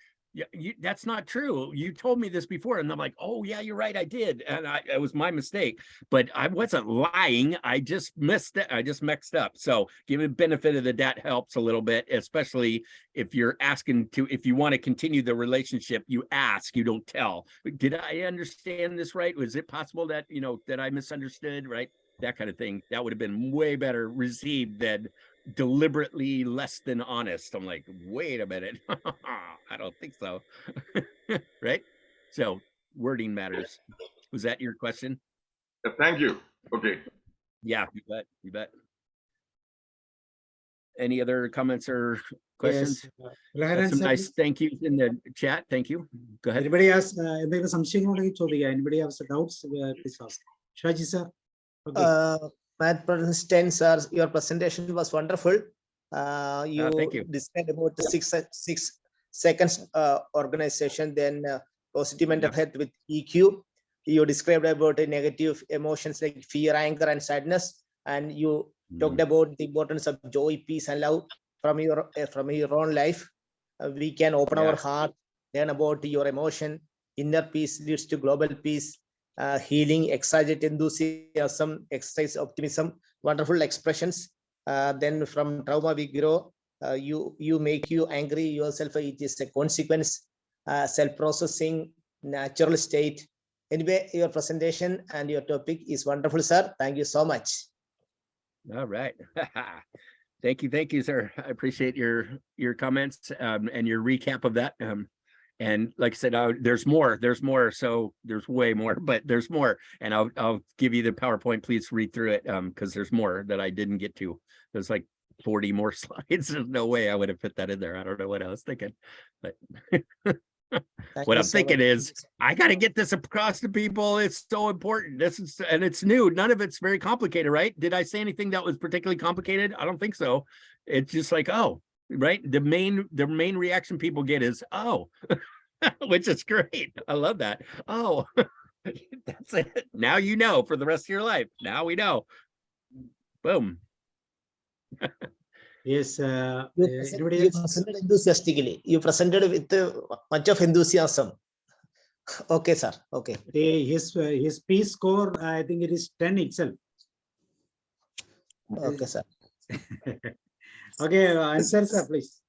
that's not true. You told me this before. And I'm like, oh yeah, you're right. I did. And it was my mistake, but I wasn't lying. I just missed it. I just mixed up. So giving benefit of the doubt helps a little bit, especially if you're asking if you want to continue the relationship, you ask, you don't tell. Did I understand this right? Was it possible that, that I misunderstood, right? That kind of thing. That would have been way better received than deliberately less than honest. I'm like, wait a minute. I don't think so. Right? So wording matters. Was that your question? Thank you. Okay. Yeah, you bet. Any other comments or questions? Yes. Some nice thank yous in the chat. Thank you. Go ahead. Anybody has anybody has doubts? Please ask. Shaji sir. Okay. Matt PERELSTEIN, sir, your presentation was wonderful. Thank you. Described about the 6 seconds organization, then positive mental health with EQ. You described about the negative emotions like fear, anger, and sadness, and you talked about the importance of joy, peace, and love from your own life. We can open our heart, learn about your emotion. Inner peace leads to global peace. Healing, excited enthusiasm, exercise optimism, wonderful expressions. Then from trauma we grow. You make you angry yourself. It is a consequence. Self-processing, natural state. Anyway, your presentation and your topic is wonderful, sir. Thank you so much. All right. Thank you, sir. I appreciate your comments and your recap of that. And like I said, there's more. So there's way more, but there's more. And I'll give you the PowerPoint. Please read through it because there's more that I didn't get to. There's like 40 more slides. There's no way I would have fit that in there. I don't know what I was thinking, but what I'm thinking is I got to get this across to people. It's so important. And it's new. None of it's very complicated, right? Did I say anything that was particularly complicated? I don't think so. It's just like, oh, right. The main reaction people get is, oh, which is great. I love that. Oh, that's it. Now you know for the rest of your life. Now we know. Boom. Yes, everybody You else? presented enthusiastically. You presented with much of enthusiasm. Okay, sir. Okay. His P score, I think it is 10 itself. Okay, sir. Okay, answer, sir, please.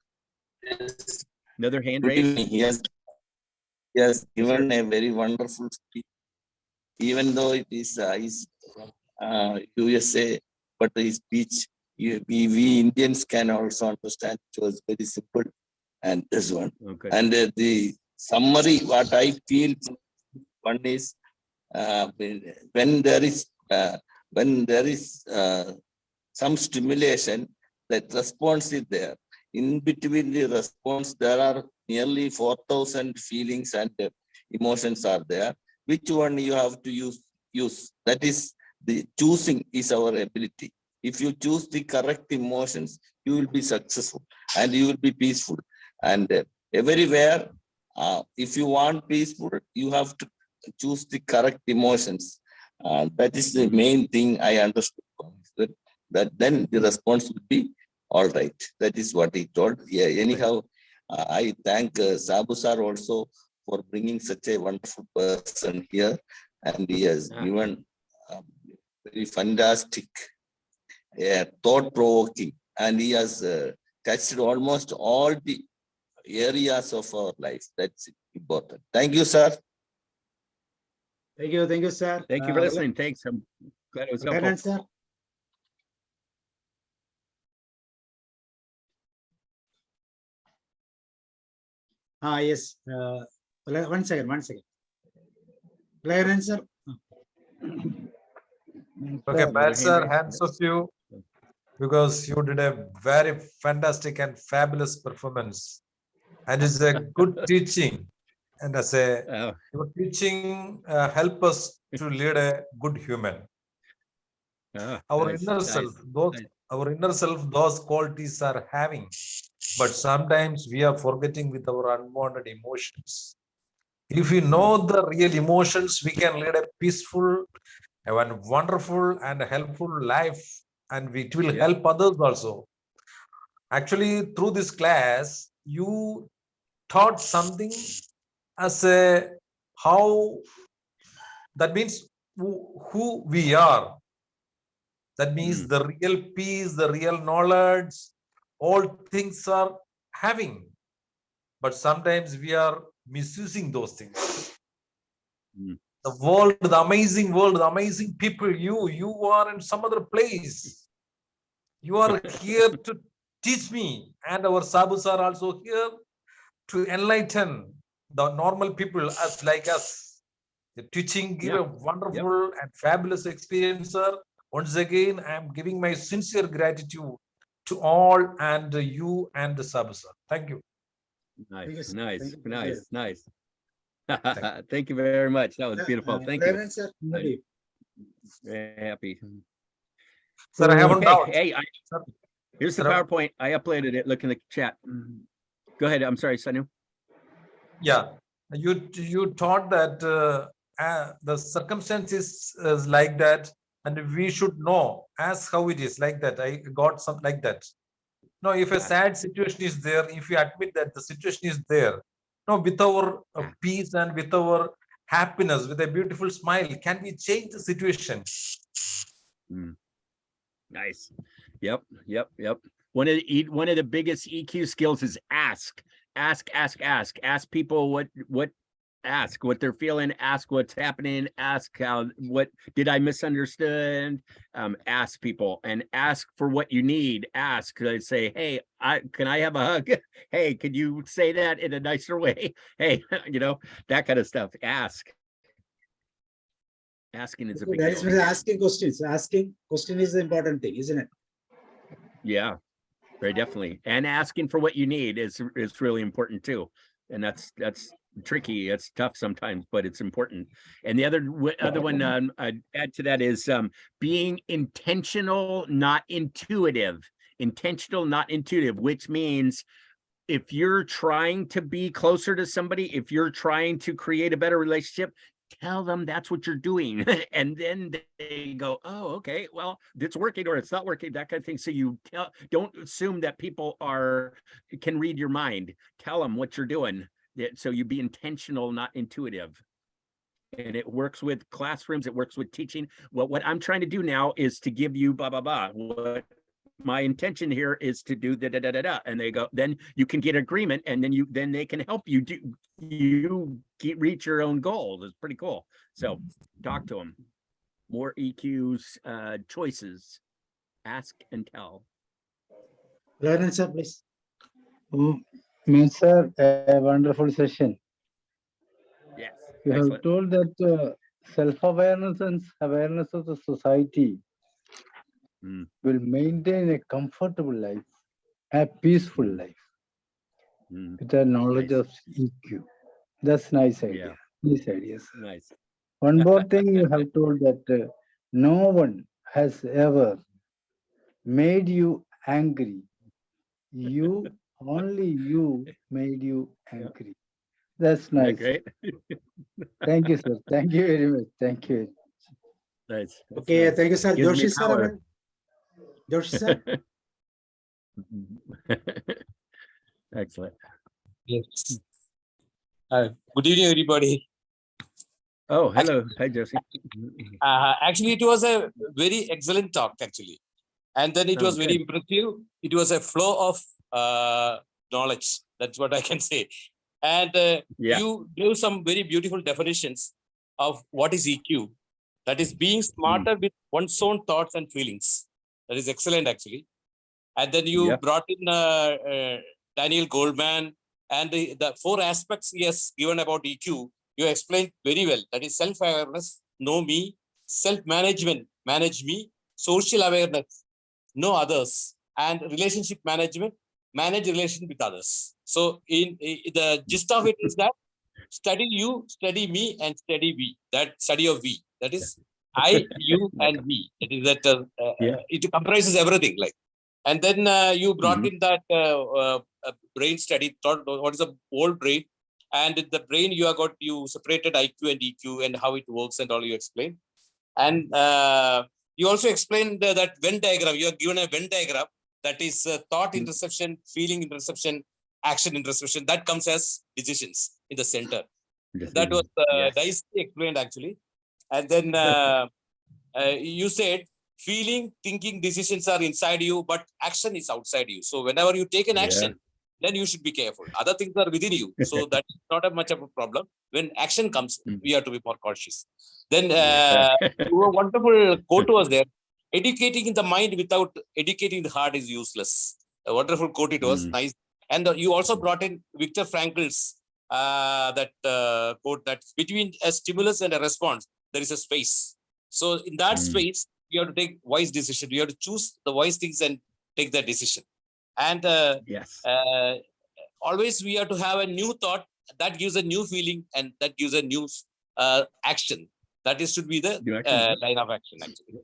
Yes, Another hand good raised. evening. Yes, given a very wonderful speech, even though it is from USA, but his speech we Indians can also understand. It was very simple, and this one. Okay. And the summary, what I feel, one is when there is some stimulation, that response is there. In between the response, there are nearly 4,000 feelings and emotions are there. Which one you have to use? That is the choosing is our ability. If you choose the correct emotions, you will be successful and you will be peaceful. And everywhere, if you want peaceful, you have to choose the correct emotions. That is the main thing I understood. That then the response will be all right. That is what he told. Yeah. Anyhow, I thank Sabu sir also for bringing such a wonderful person here, and he has given very fantastic, thought-provoking, and he has touched almost all the areas of our life. That's important. Thank you, sir. Thank you, sir. Thank you for listening. Thanks. I'm glad it was helpful. Answer. Yes. One second. Clear answer. Okay, Pat sir, hands off you, because you did a very fantastic and fabulous performance, and it's a good teaching. And as your teaching help us to lead a good human. Our inner self, those qualities are having, but sometimes we are forgetting with our unwanted emotions. If we know the real emotions, we can lead a peaceful, a wonderful and helpful life, and it will help others also. Actually, through this class, you taught something as a how, that means who we are. That means the real peace, the real knowledge, all things are having, but sometimes we are misusing those things. The world, the amazing world, the amazing people, you are in some other place. You are here to teach me, and our Sabus are also here to enlighten the normal people as like us. The teaching give a wonderful and fabulous experience, sir. Once again, I am giving my sincere gratitude to all, and you and the Sabus, sir. Thank you. Nice. Thank you very much. That was beautiful. Thank you. Very happy. Sir, I have one doubt. Hey, here's the PowerPoint. I uploaded it. Look in the chat. Go ahead. I'm sorry, Sanu. Yeah, you taught that the circumstances is like that, and we should know as how it is like that. I got something like that. No, if a sad situation is there, if we admit that the situation is there, no, with our peace and with our happiness, with a beautiful smile, can we change the situation? Nice. Yep. One of the biggest EQ skills is ask people what ask what they're feeling, ask what's happening, ask what did I misunderstand, ask people and ask for what you need. Ask, say, hey, can I have a hug? Hey, could you say that in a nicer way? Hey, that kind of stuff. Asking is a big That deal. is asking questions. Asking question is the important thing, isn't it? Yeah, very definitely. And asking for what you need is really important too. And that's tricky. It's tough sometimes, but it's important. And the other one I'd add to that is being intentional, not intuitive. Intentional, not intuitive, which means if you're trying to be closer to somebody, if you're trying to create a better relationship, tell them that's what you're doing. And then they go, oh, okay, well, it's working or it's not working, that kind of thing. So you don't assume that people can read your mind. Tell them what you're doing. So you be intentional, not intuitive. And it works with classrooms, it works with teaching. Well, what I'm trying to do now is to give you blah, blah, blah. What my intention here is to do da, da, da, da, da. And they go, then you can get agreement, and then they can help you reach your own goals. It's pretty cool. So talk to them. More EQs, choices, ask and tell. Learn, sir, please. Sir, a wonderful session. Yes. You excellent. have told that self-awareness and awareness of the society will maintain a comfortable life, a peaceful life, with the knowledge Nice. of EQ. That's nice idea. Yeah. Nice ideas. Nice. One more thing you have told that no one has ever made you angry. Only you made you angry. That's Isn't that nice. great? Thank you, sir. Thank you very much. Thank you. Nice. That's Okay, nice. thank you, sir. Gives me Joshi, sir. power. Joshi, sir. Excellent. Yes. Good evening, everybody. Oh, hello. Hi, Josie. Actually, it was a very excellent talk, actually. And then it was very good. impressive. It was a flow of knowledge. That's what I can say. And Yeah. you gave some very beautiful definitions of what is EQ. That is being smarter with one's own thoughts and feelings. That is excellent, actually. And then you Yep. brought in Daniel Goldman, and the 4 aspects he has given about EQ. You explained very well. That is self-awareness, know me; self-management, manage me; social awareness, know others; and relationship management, manage relation with others. So in the gist of it is that study you, study me, and study we. That study of we. That is I, you, and we. It is that it comprises everything. Like, and then you brought in that brain study. Thought what is the whole brain, and in the brain you separated IQ and EQ and how it works and all you explained. And you also explained that Venn diagram. You are given a Venn diagram that is thought interception, feeling interception, action interception. That comes as decisions in the center. That was nicely explained, actually. And then you said feeling, thinking, decisions are inside you, but action is outside you. So whenever you take an action, then you should be careful. Other things are within you. So that is not much of a problem. When action comes, we have to be more cautious. Then a wonderful quote was there. Educating the mind without educating the heart is useless. A wonderful quote it was, nice. And you also brought in Viktor Frankl's that quote that between a stimulus and a response, there is a space. So in that space, you have to take wise decision. You have to choose the wise things and take that decision. And always we have to have a new thought that gives a new feeling and that gives a new action. That is should be the line of action, actually.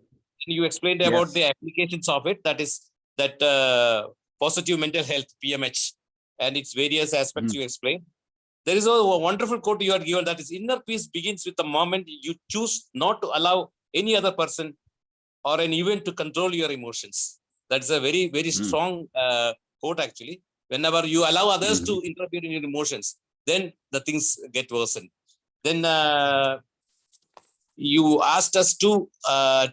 You explained about the applications of it. That is that positive mental health, PMH, and its various aspects you explained. There is a wonderful quote you are given that is inner peace begins with the moment you choose not to allow any other person or an event to control your emotions. That's a very, very strong quote, actually. Whenever you allow others to interfere in your emotions, then the things get worsened. Then you asked us to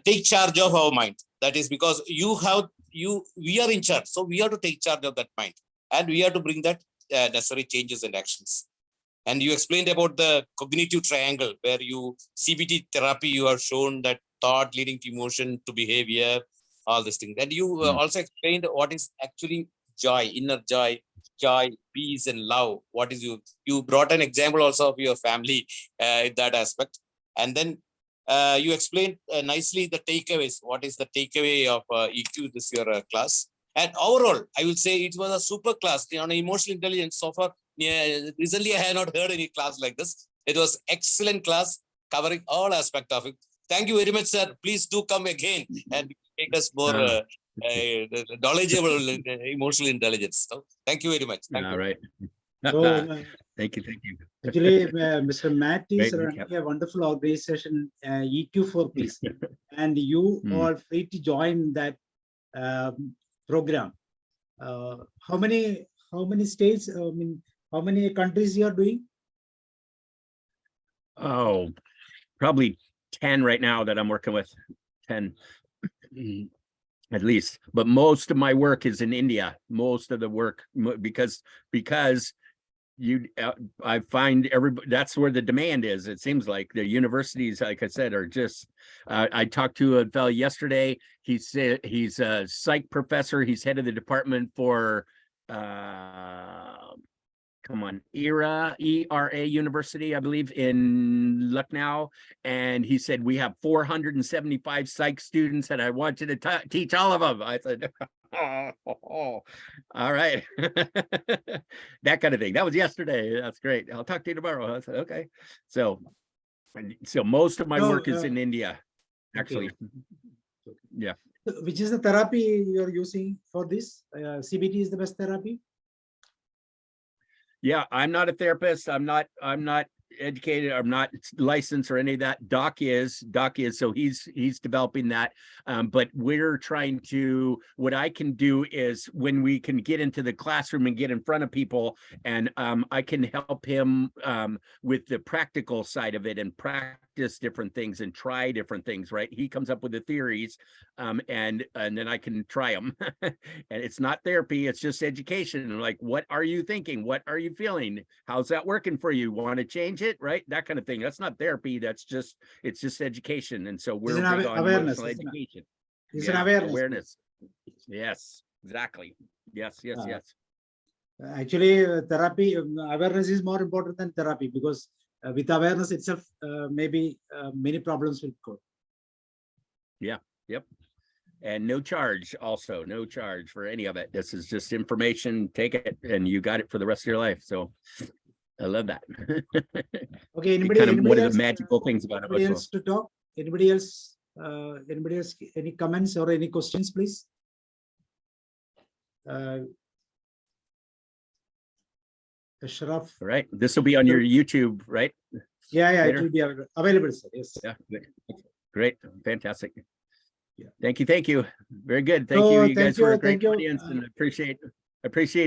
take charge of our mind. That is because we are in charge. So we have to take charge of that mind. And we have to bring that necessary changes and actions. And you explained about the cognitive triangle where CBT therapy, you have shown that thought leading to emotion to behavior, all these things. And you also explained what is actually joy, inner joy, peace, and love. What is you brought an example also of your family in that aspect. And then you explained nicely the takeaways. What is the takeaway of EQ this year class? And overall, I will say it was a super class on emotional intelligence. So far, recently I have not heard any class like this. It was excellent class covering all aspects of it. Thank you very much, sir. Please do come again and make us more knowledgeable in emotional intelligence. So, thank you very much. Thank you. Right. So, thank you. actually, Mr. Matt is Great running recap. a wonderful organization, EQ for Peace, and you are free to join that program. How many states? I mean, how many countries you are doing? Oh, probably 10 right now that I'm working with. 10 at least, but most of my work is in India. Most of the work, because I find everybody, that's where the demand is. It seems like the universities, like I said, are just, I talked to a fellow yesterday. He said he's a psych professor. He's head of the department for, ERA University, I believe, in Lucknow. And he said, we have 475 psych students and I want you to teach all of them. I said, all right. That kind of thing. That was yesterday. That's great. I'll talk to you tomorrow. I said, okay. So most of my work is in India, actually. Okay. Yeah. Which is the therapy you're using for this? CBT is the best therapy? Yeah, I'm not a therapist. I'm not educated. I'm not licensed or any of that. Doc is, so he's developing that. But we're trying to, what I can do is when we can get into the classroom and get in front of people, and I can help him with the practical side of it and practice different things and try different things, right? He comes up with the theories and then I can try them. And it's not therapy, it's just education. Like, what are you thinking? What are you feeling? How's that working for you? Want to change it, right? That kind of thing. That's not therapy. It's just education. And so we're big on awareness, emotional education. It's an awareness. Awareness. Yes, exactly. Yes. Actually, therapy, awareness is more important than therapy, because with awareness itself, maybe many problems will go. Yeah. Yep. And no charge, also no charge for any of it. This is just information. Take it and you got it for the rest of your life. So I love that. Okay, anybody one of the magical things about it. Anybody else to talk? Anybody else? Any comments or any questions, please? Ashraf. All right, this will be on your YouTube, right? Yeah, later? it will be available, sir. Yes. Yeah, great, fantastic. Yeah. Thank you. Very good. Thank you. You guys were a great audience, and appreciate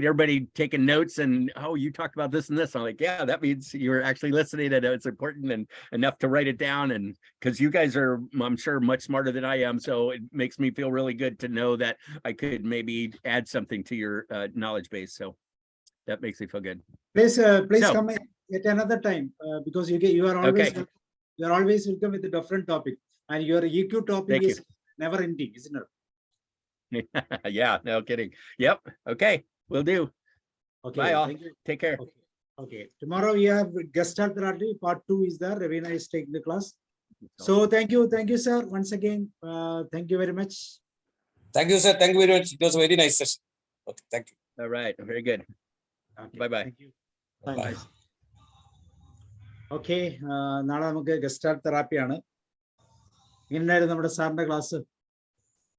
everybody taking notes. And you talked about this and this. I'm like, yeah, that means you were actually listening, and it's important and enough to write it down. And because you guys are, I'm sure, much smarter than I am, so it makes me feel really good to know that I could maybe add something to your knowledge base. So that makes me feel good. Please come at another time, because you are always welcome with a different topic, and your EQ topic is never ending, isn't it? Yeah, no kidding. Yep. Okay, will do. Okay. Bye all. Thank you. Take care. Okay. Tomorrow we have Gestalt therapy part 2 is there. Ravina is taking the class. So thank you, sir. Once again, thank you very much. Thank you, sir. Thank you very much. It was a very nice session. Okay, thank you. All right, very good. Okay, Bye-bye. Thank you. Bye. Okay, നാളെ നമുക്ക് gestalt തെറാപ്പിയാണ്. ഇങ്ങനെയായിരുന്നു നമ്മുടെ സാറിന്റെ class.